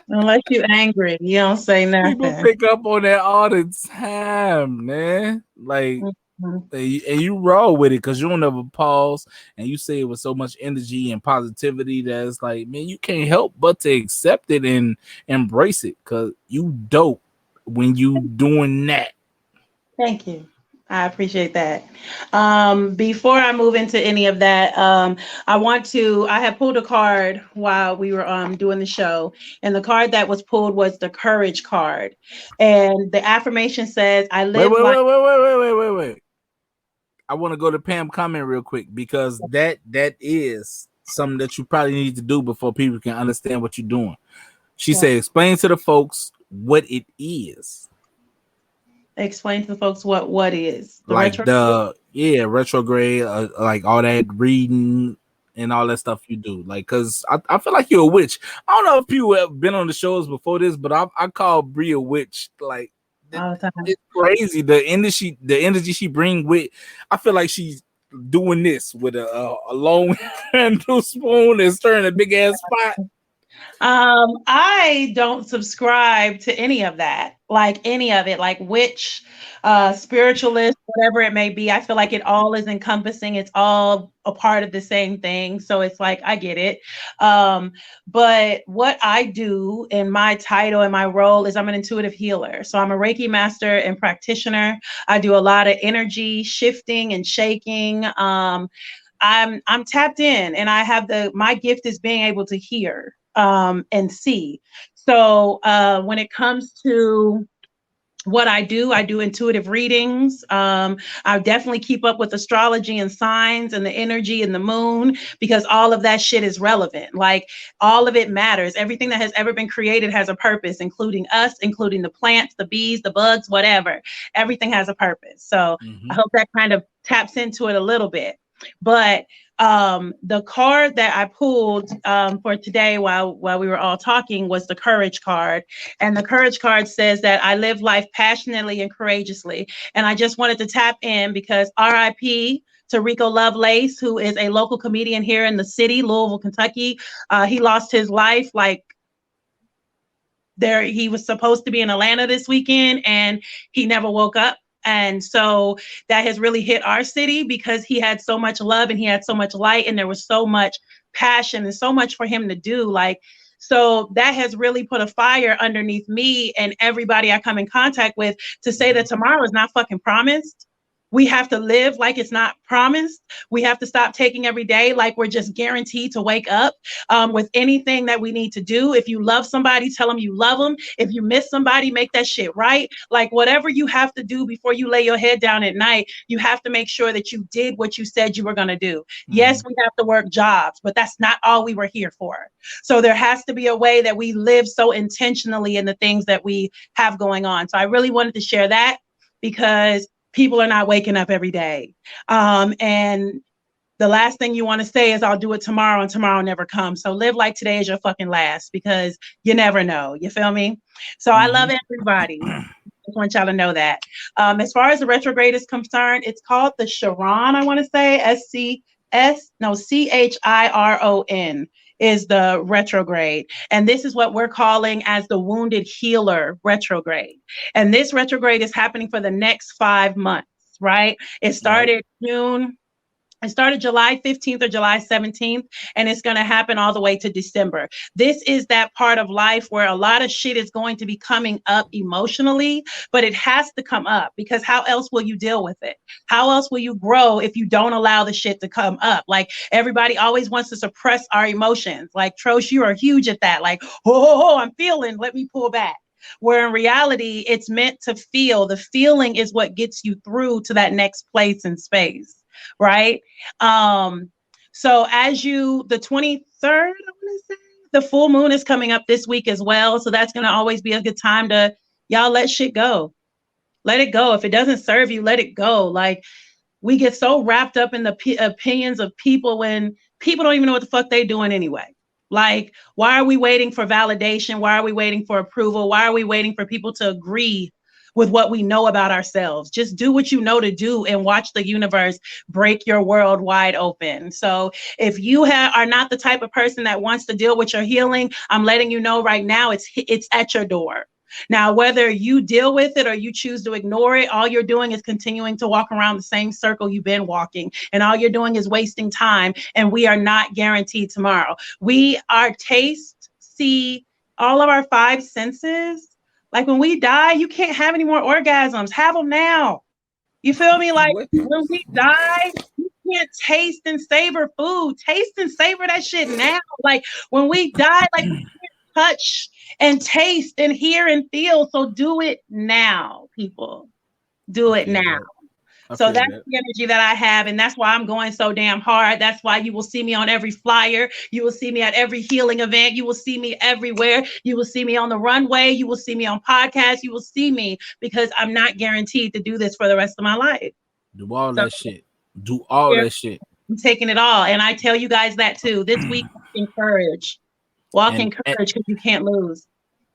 Unless you're angry, you don't say nothing. People pick up on that all the time, man. Like, and you roll with it because you don't ever pause, and you say it with so much energy and positivity that it's like, man, you can't help but to accept it and embrace it because you dope when you doing that. Thank you. I appreciate that. Before I move into any of that, I have pulled a card while we were doing the show, and the card that was pulled was the courage card. And the affirmation says, I live Wait. I want to go to Pam comment real quick because that is something that you probably need to do before people can understand what you're doing. She said, explain to the folks what it is. Explain to the folks what is the like retrograde, like all that reading and all that stuff you do, like because I feel like you're a witch. I don't know if people have been on the shows before this, but I call Brie a witch. Like all the time. It's crazy the energy she bring with. I feel like she's doing this with a long handle spoon and stirring a big ass pot. I don't subscribe to any of that, like any of it, like witch, spiritualist, whatever it may be. I feel like it all is encompassing. It's all a part of the same thing. So it's like, I get it. But what I do in my title and my role is I'm an intuitive healer. So I'm a Reiki master and practitioner. I do a lot of energy shifting and shaking. I'm tapped in, and I have my gift is being able to hear and see. So when it comes to what I do intuitive readings. I definitely keep up with astrology and signs and the energy and the moon, because all of that shit is relevant. Like all of it matters. Everything that has ever been created has a purpose, including us, including the plants, the bees, the bugs, whatever. Everything has a purpose. So I hope that kind of taps into it a little bit. But the card that I pulled for today while we were all talking was the courage card. And the courage card says that I live life passionately and courageously. And I just wanted to tap in because RIP to Rico Lovelace, who is a local comedian here in the city, Louisville, Kentucky. He lost his life he was supposed to be in Atlanta this weekend and he never woke up. And so that has really hit our city because he had so much love and he had so much light and there was so much passion and so much for him to do. So that has really put a fire underneath me and everybody I come in contact with to say that tomorrow is not fucking promised. We have to live like it's not promised. We have to stop taking every day like we're just guaranteed to wake up with anything that we need to do. If you love somebody, tell them you love them. If you miss somebody, make that shit right. Like whatever you have to do before you lay your head down at night, you have to make sure that you did what you said you were going to do. Yes, we have to work jobs, but that's not all we were here for. So there has to be a way that we live so intentionally in the things that we have going on. So I really wanted to share that because people are not waking up every day. And the last thing you want to say is I'll do it tomorrow and tomorrow never comes. So live like today is your fucking last because you never know. You feel me? So I love everybody. Just want y'all to know that. As far as the retrograde is concerned, it's called the Chiron, I want to say, CHIRON is the retrograde. And this is what we're calling as the wounded healer retrograde. And this retrograde is happening for the next 5 months, right? It started July 15th or July 17th, and it's going to happen all the way to December. This is that part of life where a lot of shit is going to be coming up emotionally, but it has to come up because how else will you deal with it? How else will you grow if you don't allow the shit to come up? Like everybody always wants to suppress our emotions. Like Trosh, you are huge at that. Like, oh, I'm feeling, let me pull back. where in reality, it's meant to feel. The feeling is what gets you through to that next place in space, right? So as the 23rd, I want to say, the full moon is coming up this week as well. So that's going to always be a good time to, y'all, let shit go. Let it go. If it doesn't serve you, let it go. Like, we get so wrapped up in the opinions of people when people don't even know what the fuck they're doing anyway. Like, why are we waiting for validation? Why are we waiting for approval? Why are we waiting for people to agree with what we know about ourselves? Just do what you know to do and watch the universe break your world wide open. So if you are not the type of person that wants to deal with your healing, I'm letting you know right now, it's at your door. Now, whether you deal with it or you choose to ignore it, all you're doing is continuing to walk around the same circle you've been walking. And all you're doing is wasting time. And we are not guaranteed tomorrow. We are taste, see, all of our 5 senses. Like, when we die, you can't have any more orgasms. Have them now. You feel me? Like, when we die, you can't taste and savor food. Taste and savor that shit now. Like, when we die, like, we can't touch and taste and hear and feel. So do it now, people. Do it now. So that's the energy that I have, and that's why I'm going so damn hard. That's why you will see me on every flyer. You will see me at every healing event. You will see me everywhere. You will see me on the runway. You will see me on podcasts. You will see me, because I'm not guaranteed to do this for the rest of my life. Do all that shit. Do all that shit. I'm taking it all, and I tell you guys that too. This week, encourage. Walk in courage, because you can't lose.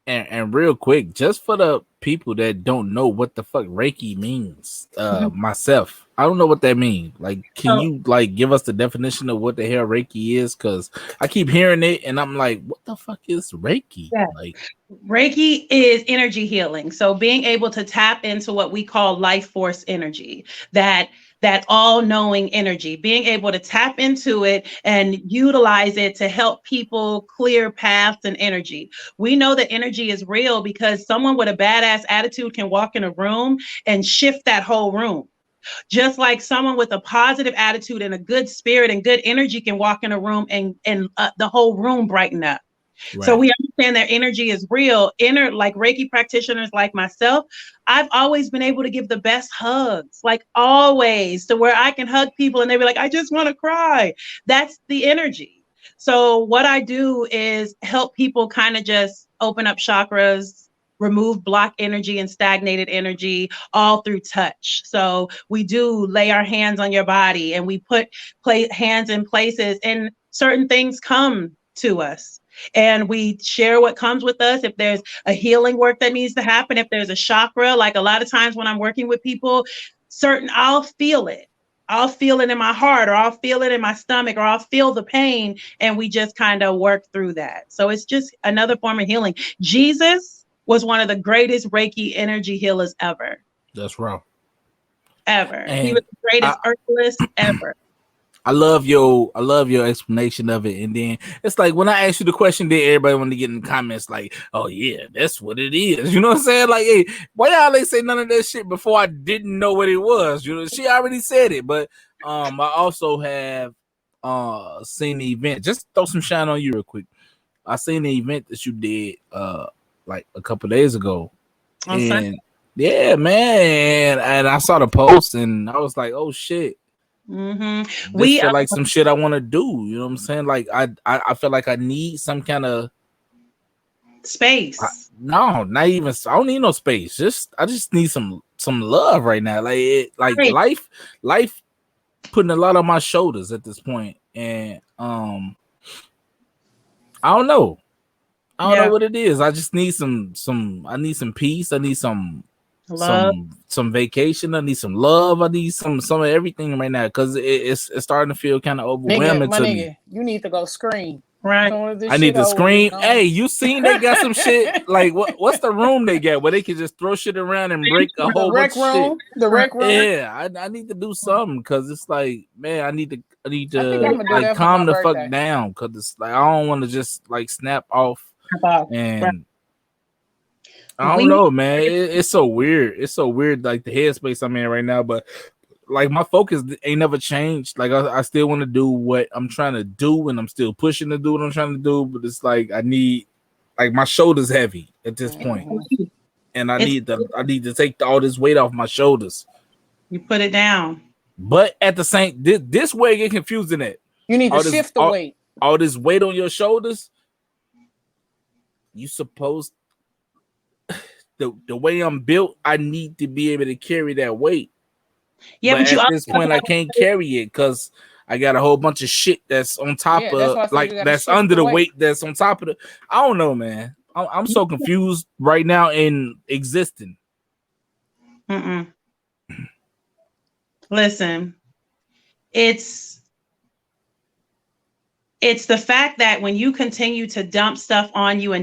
And real quick, just for the people that don't know what the fuck Reiki means, myself, I don't know what that means. Like, can you like give us the definition of what the hell Reiki is? Because I keep hearing it, and I'm like, what the fuck is Reiki? Yeah. Like, Reiki is energy healing. So being able to tap into what we call life force energy, that all-knowing energy, being able to tap into it and utilize it to help people clear paths and energy. We know that energy is real because someone with a badass attitude can walk in a room and shift that whole room. Just like someone with a positive attitude and a good spirit and good energy can walk in a room and the whole room brighten up. Right. So we understand that energy is real. Like Reiki practitioners like myself, I've always been able to give the best hugs, like always, to where I can hug people and they be like, I just want to cry. That's the energy. So what I do is help people kind of just open up chakras, remove blocked energy and stagnated energy, all through touch. So we do lay our hands on your body, and we put hands in places, and certain things come to us. And we share what comes with us. If there's a healing work that needs to happen, if there's a chakra, like a lot of times when I'm working with people, I'll feel it. I'll feel it in my heart, or I'll feel it in my stomach, or I'll feel the pain. And we just kind of work through that. So it's just another form of healing. Jesus was one of the greatest Reiki energy healers ever. That's right. Ever. And he was the greatest herbalist ever. I love your explanation of it. And then it's like, when I asked you the question, then everybody want to get in the comments like, oh yeah, that's what it is. You know what I'm saying? Like, hey, why y'all ain't say none of that shit before I didn't know what it was? You know, she already said it. But I also have seen the event. Just throw some shine on you real quick. I seen the event that you did like a couple days ago. On Sunday? Yeah, man. And I saw the post and I was like, oh shit. Mm-hmm. We feel like some shit I want to do. You know what I'm saying? Like I feel like I need some kind of space. No, not even. I don't need no space. I just need some love right now. Like right. life putting a lot on my shoulders at this point, and I don't know. I don't know what it is. I just need some. I need some peace. I need some love. Some vacation. I need some love. I need some of everything right now because it's starting to feel kind of overwhelming to me. You need to go scream. Right. I need to scream. Hey, you seen they got some shit like what's the room they got where they can just throw shit around and break a whole bunch of shit. The rec room. Yeah, I need to do something because it's like, man, I need to like calm the fuck down because it's like I don't want to just like snap off and. I don't know, man. It's so weird. It's so weird, like the headspace I'm in right now. But like my focus ain't never changed. Like I still want to do what I'm trying to do, and I'm still pushing to do what I'm trying to do. But it's like I need like my shoulders heavy at this point, and I need to take all this weight off my shoulders. You put it down. But at the same, this way get confusing. It you need to shift the weight. All this weight on your shoulders. You supposed the way I'm built, I need to be able to carry that weight. Yeah, but at this point, I can't carry it because I got a whole bunch of shit that's on top of, like that's under the weight that's on top of the. I don't know, man. I'm so confused right now in existing. Listen, it's the fact that when you continue to dump stuff on you,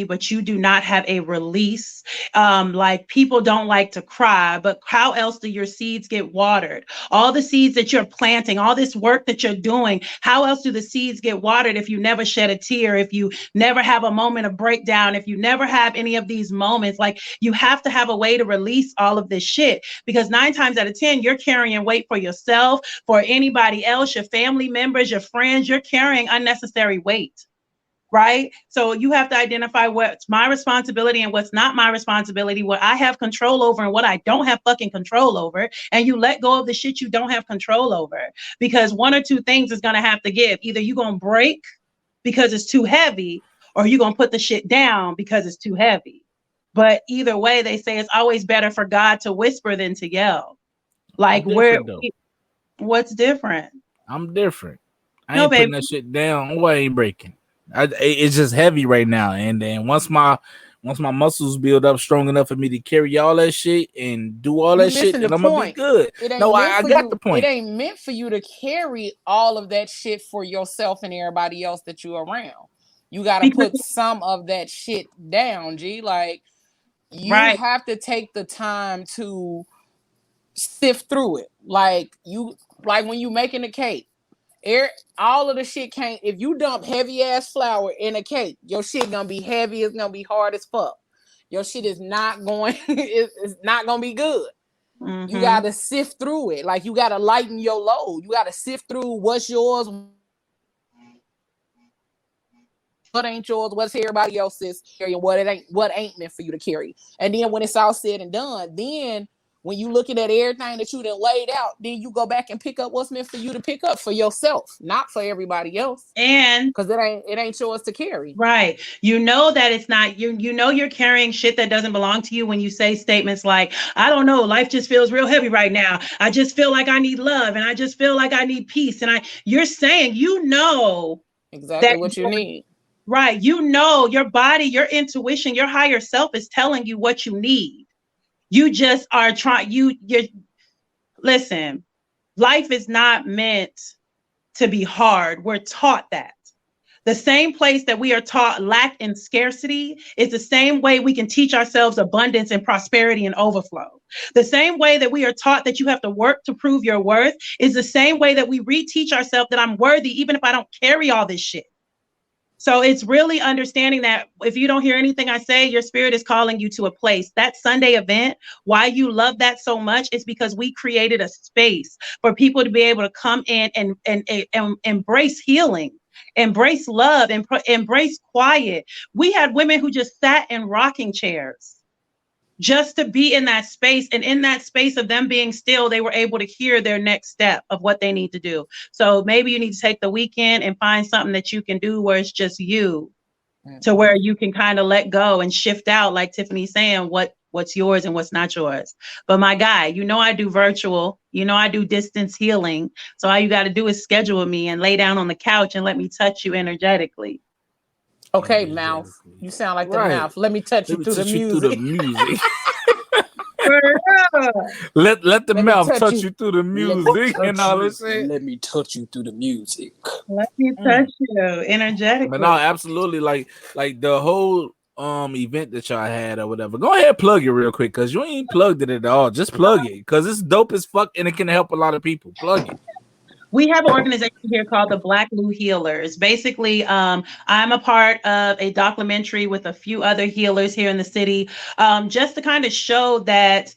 but you do not have a release, like people don't like to cry, but how else do your seeds get watered? All the seeds that you're planting, all this work that you're doing, how else do the seeds get watered if you never shed a tear, if you never have a moment of breakdown, if you never have any of these moments? Like, you have to have a way to release all of this shit, because 9 times out of 10, you're carrying weight for yourself, for anybody else, your family members, your friends. You're carrying unnecessary weight, right? So you have to identify what's my responsibility and what's not my responsibility, what I have control over and what I don't have fucking control over, and you let go of the shit you don't have control over, because one or two things is going to have to give. Either you're going to break because it's too heavy, or you're going to put the shit down because it's too heavy. But either way, they say it's always better for God to whisper than to yell. Like, what's different? I'm different. I ain't putting that shit down. I ain't breaking. It's just heavy right now. And then once my muscles build up strong enough for me to carry all that shit and do all that shit, and I'm gonna be good. No, I got the point. It ain't meant for you to carry all of that shit for yourself and everybody else that you around. You gotta put some of that shit down, G. Like, you have to take the time to sift through it. Like when you making a cake. All of the shit can't. If you dump heavy ass flour in a cake, your shit gonna be heavy. It's gonna be hard as fuck. Your shit is not going. It's not gonna be good. You gotta sift through it. Like, you gotta lighten your load. You gotta sift through what's yours, what ain't yours, what's everybody else's, and what ain't meant for you to carry. And then when it's all said and done, then when you looking at everything that you done laid out, then you go back and pick up what's meant for you to pick up for yourself, not for everybody else. And because it ain't yours to carry. Right. You know that it's not you. You know you're carrying shit that doesn't belong to you when you say statements like, I don't know, life just feels real heavy right now. I just feel like I need love, and I just feel like I need peace. And you're saying, you know exactly what you need. Right. You know, your body, your intuition, your higher self is telling you what you need. You just are listen, life is not meant to be hard. We're taught that. The same place that we are taught lack and scarcity is the same way we can teach ourselves abundance and prosperity and overflow. The same way that we are taught that you have to work to prove your worth is the same way that we reteach ourselves that I'm worthy even if I don't carry all this shit. So it's really understanding that if you don't hear anything I say, your spirit is calling you to a place. That Sunday event, why you love that so much is because we created a space for people to be able to come in and embrace healing, embrace love, and embrace quiet. We had women who just sat in rocking chairs just to be in that space. And in that space of them being still, they were able to hear their next step of what they need to do. So maybe you need to take the weekend and find something that you can do where it's just you, to where you can kind of let go and shift out, like Tiffany's saying, what's yours and what's not yours. But my guy, you know, I do virtual, you know, I do distance healing. So all you got to do is schedule me and lay down on the couch and let me touch you energetically. Okay, mouth. You sound like the mouth. Let me touch you through the music. let the mouth touch you through the music and all this shit. Let me touch you through the music. Let me touch you energetically. But no, absolutely. Like the whole event that y'all had or whatever. Go ahead, plug it real quick, because you ain't plugged it at all. Just plug it, because it's dope as fuck and it can help a lot of people. Plug it. We have an organization here called the Black Blue Healers. Basically, I'm a part of a documentary with a few other healers here in the city, just to kind of show that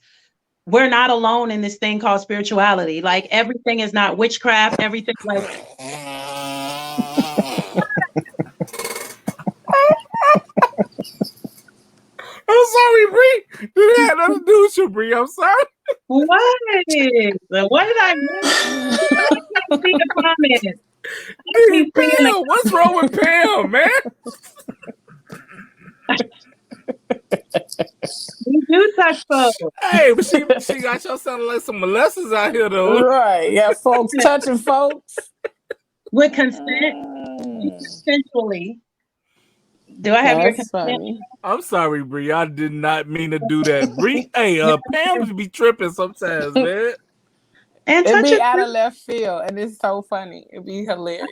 we're not alone in this thing called spirituality. Like, everything is not witchcraft. Everything like I'm sorry, Bree. That had nothing to do with you, Bree. I'm sorry. What? What did I miss? I can't see the comments. I Hey, keep seeing the Pam, what's wrong with Pam, man? we do touch folks. Hey, but she got y'all sounding like some molesters out here, though. Right. Yeah, folks touching folks. With consent, consensually. Do I have your That's consent? funny. I'm sorry, Bree. I did not mean to do that. Bree, hey, Pam be tripping sometimes, man. And It touch be it. out of left field, and it's so funny. It be hilarious.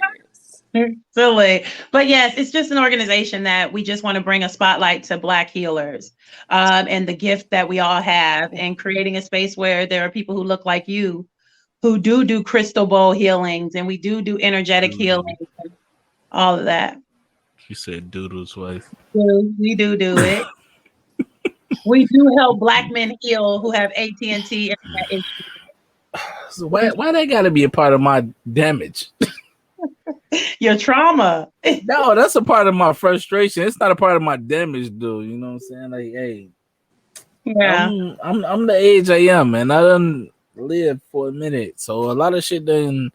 Silly. But yes, it's just an organization that we just want to bring a spotlight to Black healers and the gift that we all have, and creating a space where there are people who look like you who do crystal bowl healings, and we do energetic healing, all of that. She said doodle's wife. We do it. We do help Black men heal who have AT&T. So why they got to be a part of my damage? Your trauma. No, that's a part of my frustration. It's not a part of my damage, though. You know what I'm saying? Like, hey, Yeah. I'm the age I am, man. I done lived for a minute, so a lot of shit done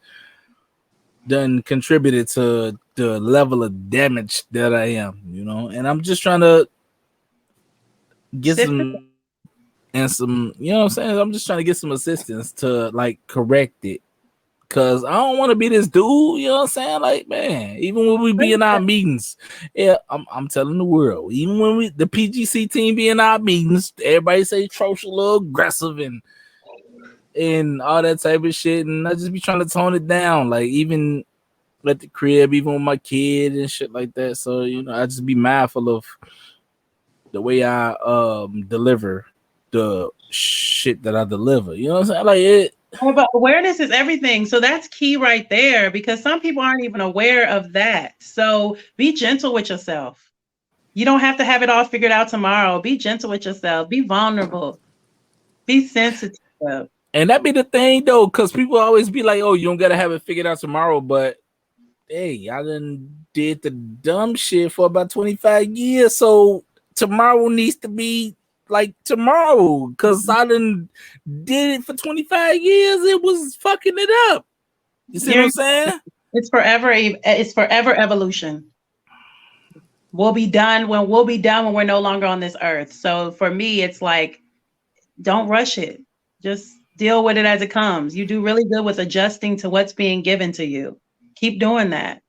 contributed to the some damage that I am, you know. And I'm just trying to get some, you know what I'm saying? I'm just trying to get some assistance to like correct it. Cause I don't want to be this dude, you know what I'm saying? Like, man, even when we be in our meetings, yeah, I'm telling the world, even when the PGC team be in our meetings, everybody say Trosh a little aggressive and all that type of shit, and I just be trying to tone it down, like even at the crib, even with my kid and shit like that. So, you know, I just be mindful of the way I deliver the shit that I deliver. You know what I'm saying? Like it. But awareness is everything. So that's key right there, because some people aren't even aware of that. So be gentle with yourself. You don't have to have it all figured out tomorrow. Be gentle with yourself. Be vulnerable. Be sensitive. And that be the thing though, because people always be like, oh, you don't gotta have it figured out tomorrow. But hey, I done did the dumb shit for about 25 years. So tomorrow needs to be like tomorrow, because I done did it for 25 years. It was fucking it up. You see what I'm saying? It's forever evolution. We'll be done when we're no longer on this earth. So for me, it's like, don't rush it. Just deal with it as it comes. You do really good with adjusting to what's being given to you. Keep doing that.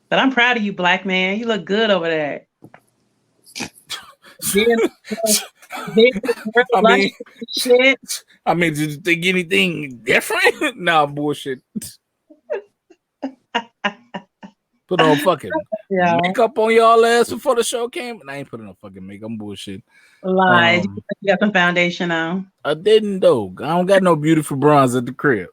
But I'm proud of you, Black man. You look good over there. I mean, did you think anything different? Nah, bullshit. Put on fucking makeup on y'all ass before the show came, and I ain't putting no fucking makeup. I'm bullshit. Lies. You got some foundation on. I didn't though. I don't got no beautiful bronze at the crib.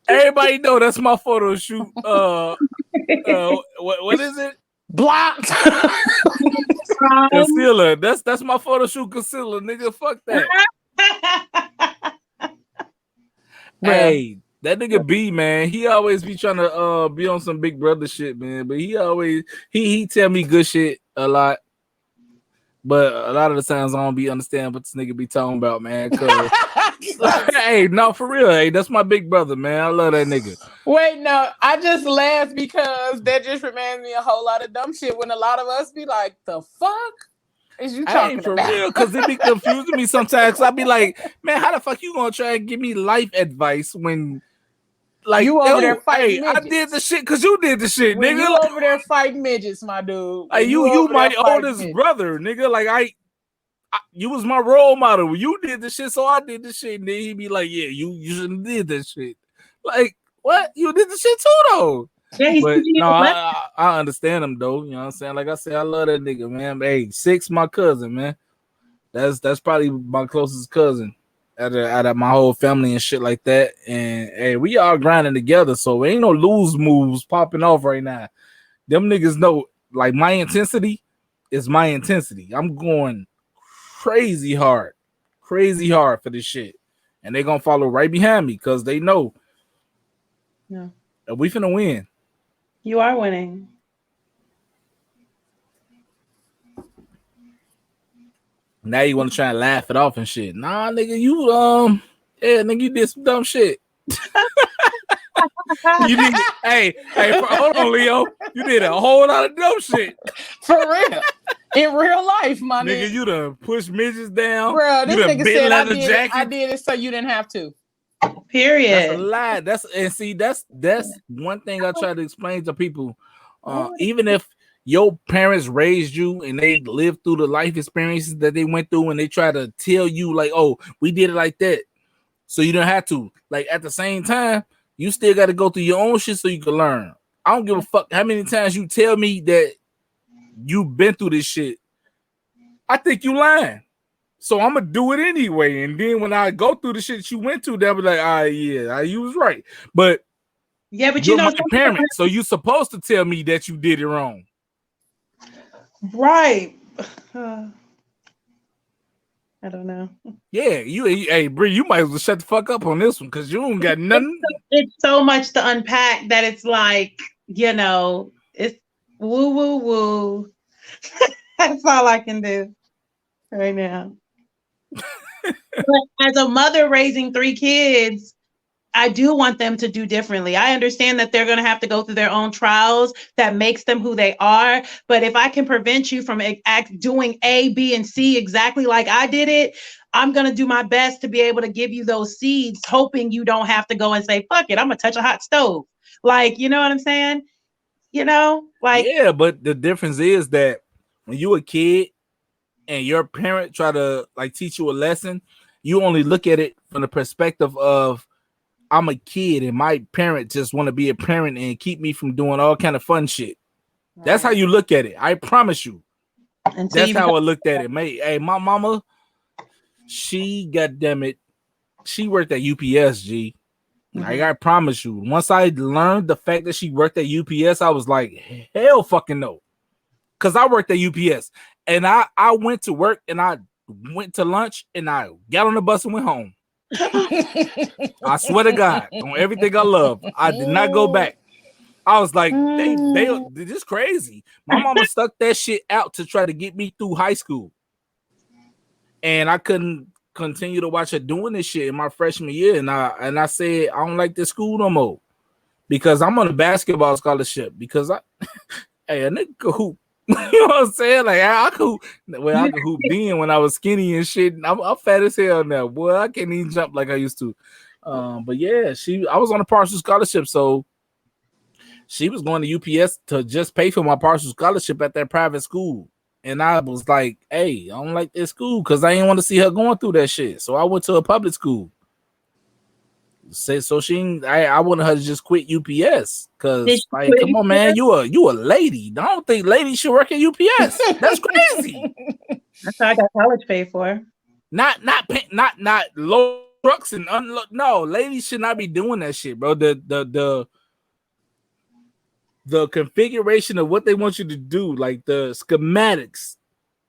Everybody know that's my photo shoot. What is it? Blocked. Concealer. That's my photo shoot concealer, nigga. Fuck that. Hey, that nigga B, man, he always be trying to be on some Big Brother shit, man. But he always he tell me good shit a lot. But a lot of the times I don't be understanding what this nigga be talking about, man. Cause hey, no, for real. Hey, that's my big brother, man. I love that nigga. Wait, no, I just laughed because that just reminds me a whole lot of dumb shit when a lot of us be like, the fuck is you talking for about? real, because it be confusing me sometimes. I be like, man, how the fuck you gonna try and give me life advice when like you over there fighting midgets. I did the shit because you did the shit, when nigga. You over there fighting midgets, my dude. Like you my oldest brother, nigga. Like I you was my role model. You did the shit, so I did the shit. And then he be like, yeah, you shouldn't did that shit. Like, what? You did the shit too, though. Yeah, but no, I understand him though. You know what I'm saying? Like I said, I love that nigga, man. Hey, Six, my cousin, man. That's probably my closest cousin out of my whole family and shit like that. And hey, we all grinding together, so ain't no lose moves popping off right now. Them niggas know, like, my intensity is my intensity. I'm going crazy hard for this shit, and they gonna follow right behind me because they know we finna win. You are winning. Now you want to try and laugh it off and shit. Nah, nigga, yeah, nigga, you did some dumb shit. You did, hold on, Leo. You did a whole lot of dumb shit. For real. In real life, my nigga. Nigga, you done pushed midgets down. Bro, this nigga said I did did it so you didn't have to. Period. That's a lie. That's one thing I try to explain to people. Even if your parents raised you and they lived through the life experiences that they went through, and they try to tell you like, oh, we did it like that, so you don't have to. Like at the same time, you still got to go through your own shit so you can learn. I don't give a fuck how many times you tell me that you've been through this shit. I think you lying. So I'm gonna do it anyway. And then when I go through the shit you went to, they'll be like, yeah, you was right. But yeah, but you're my parent, so you're supposed to tell me that you did it wrong. Right. I don't know. Yeah, hey, Bree, you might as well shut the fuck up on this one because you don't got nothing. It's so much to unpack that it's like, it's woo woo woo. That's all I can do right now. But as a mother raising 3 kids, I do want them to do differently. I understand that they're going to have to go through their own trials that makes them who they are. But if I can prevent you from doing A, B, and C exactly like I did it, I'm going to do my best to be able to give you those seeds, hoping you don't have to go and say, fuck it, I'm going to touch a hot stove. Like, you know what I'm saying? Yeah, but the difference is that when you a kid and your parent try to like teach you a lesson, you only look at it from the perspective of I'm a kid and my parent just want to be a parent and keep me from doing all kind of fun shit. Right. That's how you look at it. I promise you. That's how I looked at it. Hey, my mama, she goddammit, she worked at UPS, G. Mm-hmm. Like, I promise you. Once I learned the fact that she worked at UPS, I was like, hell fucking no. Because I worked at UPS. And I went to work and I went to lunch and I got on the bus and went home. I swear to God, on everything I love, I did not go back. I was like, they this crazy. My mama stuck that shit out to try to get me through high school. And I couldn't continue to watch her doing this shit in my freshman year. And I said, I don't like this school no more. Because I'm on a basketball scholarship. Because a nigga could hoop. You know what I'm saying? Like I could hoop then when I was skinny and shit. I'm fat as hell now, boy. I can't even jump like I used to. But yeah, I was on a partial scholarship, so she was going to UPS to just pay for my partial scholarship at that private school. And I was like, hey, I don't like this school because I didn't want to see her going through that shit. So I went to a public school. So I wanted her to just quit UPS because, like, come on, man, you a lady. I don't think ladies should work at UPS. That's crazy. That's how I got college paid for. Not low trucks and unload. No, ladies should not be doing that shit, bro. The configuration of what they want you to do, like the schematics.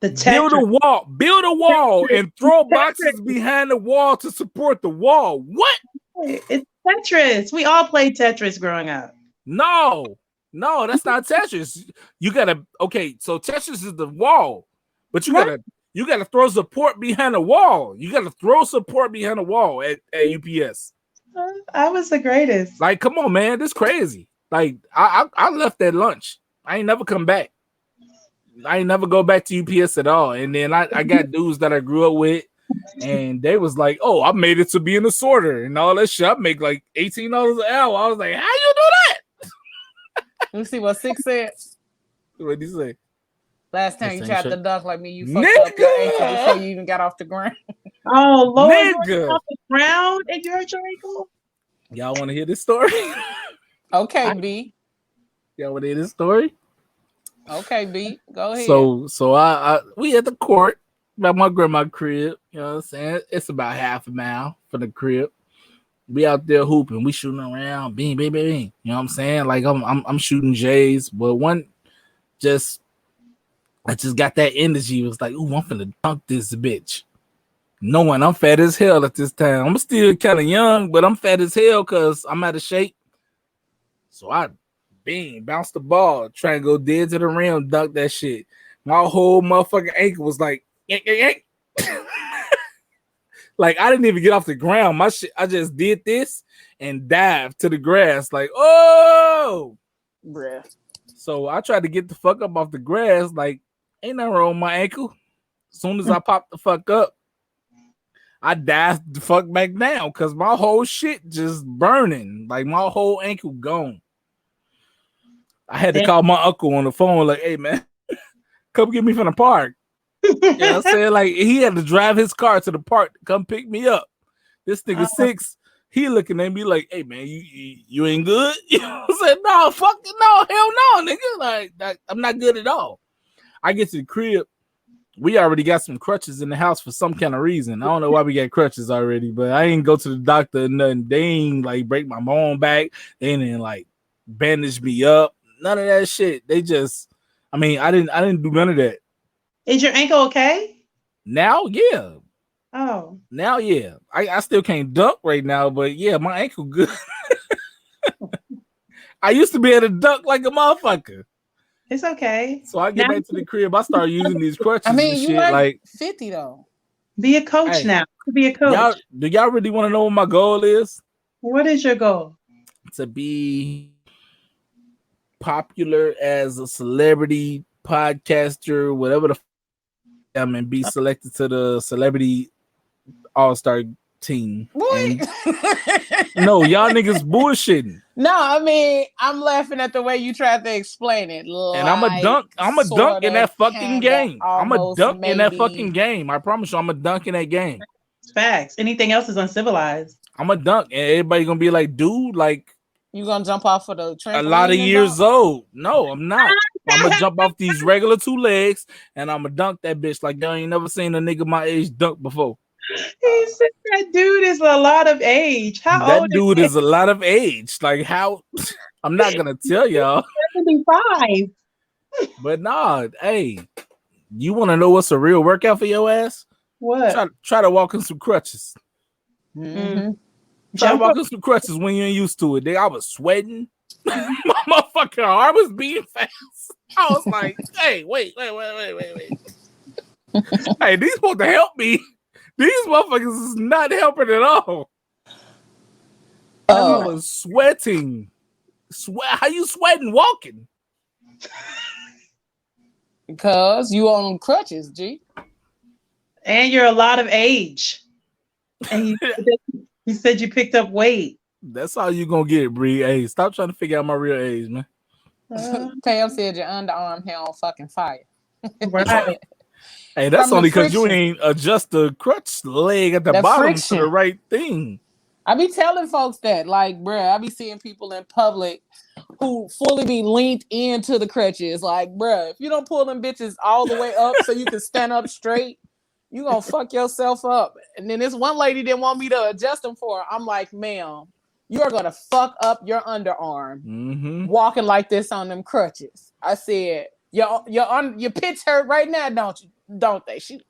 Build a wall, and throw boxes behind the wall to support the wall. What? It's Tetris. We all played Tetris growing up. No, that's not Tetris. You gotta so Tetris is the wall, but you gotta throw support behind the wall. You gotta throw support behind the wall at UPS. I was the greatest. Like, come on, man, this crazy. Like, I left at lunch. I ain't never come back. I ain't never go back to UPS at all. And then I got dudes that I grew up with. And they was like, oh, I made it to being a sorter and all that shit. I make like $18 an hour. I was like, how you do that? Let me see what 6 said. What did he say? Last time you tried to dunk like me, you fucked up your ankle before you even got off the ground. Oh, Lord. Nigga. Off the ground and you hurt your ankle? Y'all want to hear this story? Okay, B. Y'all want to hear this story? Okay, B. Go ahead. So we at the court. About my grandma's crib, you know what I'm saying? It's about half a mile from the crib. We out there hooping, we shooting around, bing, bing, bing, bing. You know what I'm saying? Like I'm shooting J's, but I just got that energy. It was like, ooh, I'm finna dunk this bitch. Knowing I'm fat as hell at this time. I'm still kind of young, but I'm fat as hell because I'm out of shape. So I bounced the ball, trying to go dead to the rim, dunk that shit. My whole motherfucking ankle was like, yank, yank, yank. Like I didn't even get off the ground. My shit, I just did this and dived to the grass. Like, oh, Bruh. so I tried to get the fuck up off the grass. Like, ain't nothing wrong with my ankle. As soon as I popped the fuck up, I dived the fuck back down because my whole shit just burning. Like my whole ankle gone. I had to call my uncle on the phone. Like, hey man, come get me from the park. You know what I'm saying? Like he had to drive his car to the park to come pick me up. This nigga 6, he looking at me like, hey man, you ain't good? You know what I'm saying? No, fuck it, no, hell no, nigga. Like I'm not good at all. I get to the crib. We already got some crutches in the house for some kind of reason. I don't know why we got crutches already, but I ain't go to the doctor or nothing. They ain't like break my bone back. They ain't like bandage me up. None of that shit. They just, I didn't do none of that. Is your ankle okay? Now, yeah. Oh. Now, yeah. I still can't dunk right now, but yeah, my ankle good. I used to be able to dunk like a motherfucker. It's okay. So I get back to the crib. I start using these crutches and shit. You like 50 though. Be a coach now. Be a coach. Do y'all really want to know what my goal is? What is your goal? To be popular as a celebrity podcaster, whatever the and be selected to the celebrity all-star team. Boy. No, y'all niggas bullshitting. No, I'm laughing at the way you tried to explain it. And I'm a dunk in that fucking game. I'm a dunk in that fucking game. I promise you, I'm a dunk in that game. Facts. Anything else is uncivilized. I'm a dunk, and everybody gonna be like, dude, like you gonna jump off for the trampoline? A lot of years old. No, I'm not. I'm gonna jump off these regular 2 legs, and I'm gonna dunk that bitch like y'all ain't never seen a nigga my age dunk before. He said that dude is a lot of age. How old dude is a lot of age. Like how? I'm not gonna tell y'all. 75. But nah, hey, you want to know what's a real workout for your ass? What? Try to walk in some crutches. Mm-hmm. Try to walk in some crutches when you ain't used to it. I was sweating. My motherfucking heart was beating fast. I was like, hey, wait. Hey, these supposed to help me. These motherfuckers is not helping at all. I was sweating. How you sweating walking? Because you on crutches, G. And you're a lot of age. And you said you picked up weight. That's all you gonna get, Bree. Hey, stop trying to figure out my real age, man. Pam said your underarm hair on fucking fire. Right. Hey, that's only because you ain't adjust the crutch leg at the bottom to the right thing. I be telling folks that, like, bruh, I be seeing people in public who fully be leaned into the crutches. Like, bruh, if you don't pull them bitches all the way up so you can stand up straight, you gonna fuck yourself up. And then this one lady didn't want me to adjust them for her. I'm like, ma'am, you are gonna fuck up your underarm walking like this on them crutches. I said, your pitch hurt right now, don't you? Don't they? She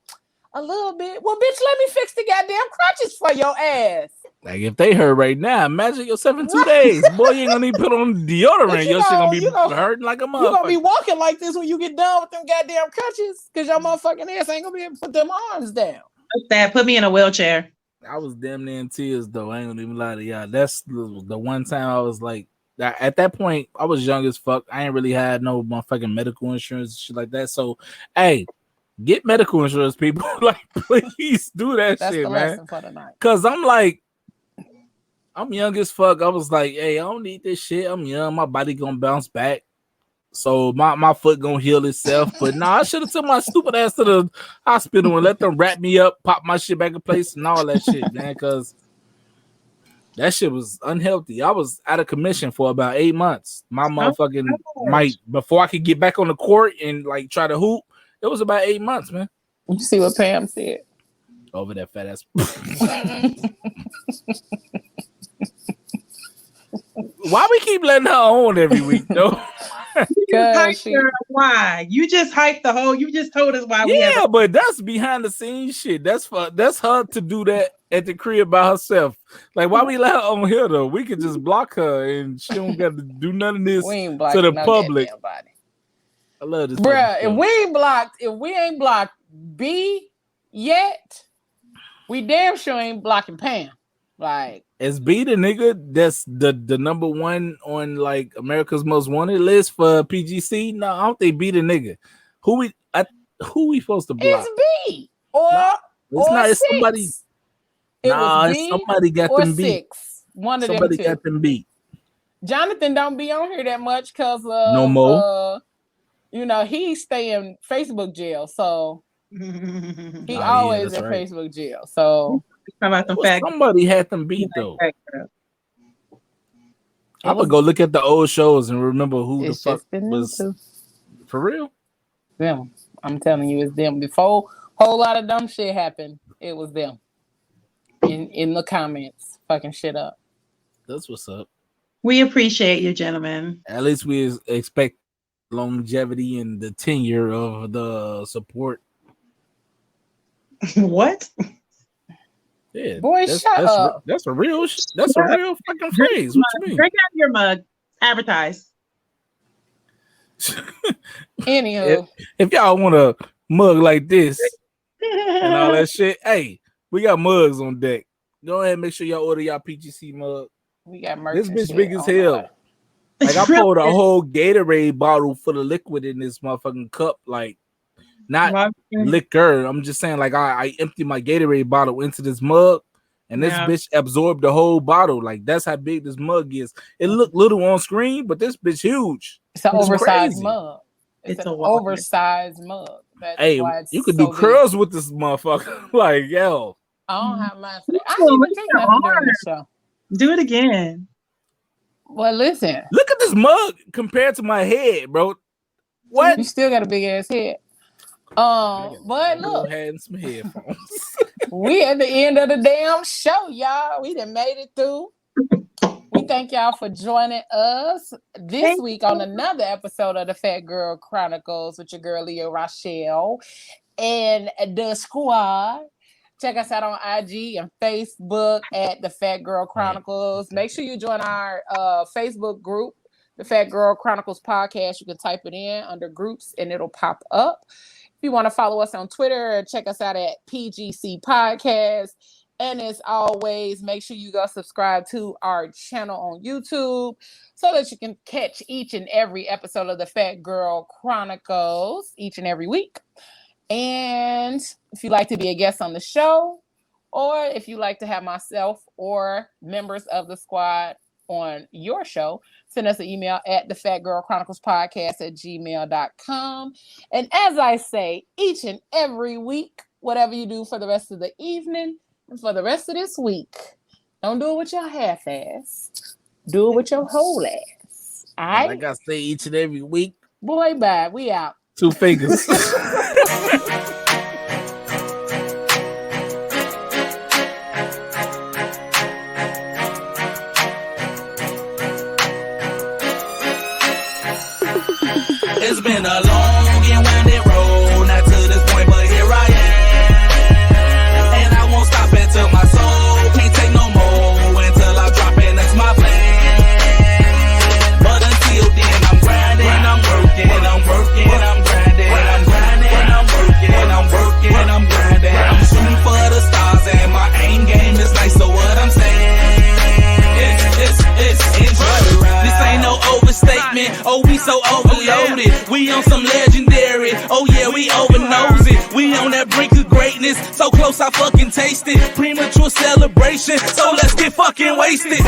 a little bit. Well, bitch, let me fix the goddamn crutches for your ass. Like if they hurt right now, imagine yourself in 2 days. Boy, you ain't gonna need to put on deodorant. Your shit gonna be hurting like a motherfucker. You gonna be walking like this when you get done with them goddamn crutches, because your motherfucking ass ain't gonna be able to put them arms down. That put me in a wheelchair. I was damn near in tears though. I ain't gonna even lie to y'all. That's the one time I was like, at that point, I was young as fuck. I ain't really had no motherfucking medical insurance and shit like that. So, hey, get medical insurance, people. Like, please do that shit, man. Cause I'm like, I'm young as fuck. I was like, hey, I don't need this shit. I'm young. My body gonna bounce back. So my foot gonna heal itself. But nah, I should have took my stupid ass to the hospital and let them wrap me up, pop my shit back in place and all that shit, man. Cause that shit was unhealthy. I was out of commission for about 8 months. My motherfucking before I could get back on the court and like try to hoop, it was about 8 months, man. You see what Pam said? Over that fat ass. Why we keep letting her on every week, though? Why? You just hyped the whole. You just told us why. Yeah, but that's behind the scenes shit. That's her to do that at the crib by herself. Like, why we let her on here though? We could just block her and she don't got to do none of this to the public. I love this, bruh. If we ain't blocked B yet, We damn sure ain't blocking Pam. Like, is B the nigga that's the number one on like America's Most Wanted list for PGC? No, I don't think B the nigga. Who we supposed to block? It's B or it's or not. It's 6. somebody. It was B somebody got or them beat. 6. One of Somebody them two. got them beat. Jonathan don't be on here that much because no more. You know, he stay in Facebook jail, so he always in Facebook jail. So somebody had them beat though. I'm gonna go look at the old shows and remember who the fuck was for real. Them, I'm telling you, it's them. Before a whole lot of dumb shit happened, it was them. In the comments, fucking shit up. That's what's up. We appreciate you, gentlemen. At least we expect longevity and the tenure of the support. What? Yeah, boy, shut up. That's a real fucking phrase. What you mean? Drink out of your mug. Advertise. Anywho, if y'all want a mug like this and all that shit, hey, we got mugs on deck. Go ahead and make sure y'all order y'all PGC mug. We got merch. This bitch big as hell. Like I poured a whole Gatorade bottle full of liquid in this motherfucking cup, like not liquor. I'm just saying, like I emptied my Gatorade bottle into this mug, and this bitch absorbed the whole bottle. Like that's how big this mug is. It looked little on screen, but this bitch huge. It's an oversized mug. It's an oversized mug. That's why it's you could so do curls with this motherfucker. Like yo, I don't have mine today. I didn't even take nothing during the show. Do it again. Well, listen. Look at this mug compared to my head, bro. What? You still got a big ass head. But look, had some headphones. We at the end of the damn show, y'all. We done made it through. We thank y'all for joining us this week on another episode of the Phat Girl Chronicles with your girl Leah Rochelle and the squad. Check us out on IG and Facebook at the Phat Girl Chronicles. Make sure you join our Facebook group, the Phat Girl Chronicles Podcast. You can type it in under groups and it'll pop up. If you want to follow us on Twitter, check us out at PGC Podcast. And as always, make sure you go subscribe to our channel on YouTube so that you can catch each and every episode of the Phat Girl Chronicles each and every week. And if you'd like to be a guest on the show, or if you'd like to have myself or members of the squad on your show, send us an email at the Phat Girl Chronicles Podcast at gmail.com. And as I say, each and every week, whatever you do for the rest of the evening and for the rest of this week, don't do it with your half ass. Do it with your whole ass. All right? Like I say, each and every week. Boy, bye. We out. 2 fingers. It's been a long and winding road, not to this point, but here I am. And I won't stop until my soul can't take no more, until I drop it, that's my plan. But until then, I'm grinding, I'm working, I'm working, I'm grinding, I'm grinding, I'm working, I'm working, I'm grinding. I'm shooting for the stars and my aim game is nice, so what I'm saying, it's enjoy the ride. This ain't no overstatement, oh we so overloaded. We on some legendary, oh yeah, we over nosy. We on that brink of greatness, so close I fucking taste it. Premature celebration, so let's get fucking wasted.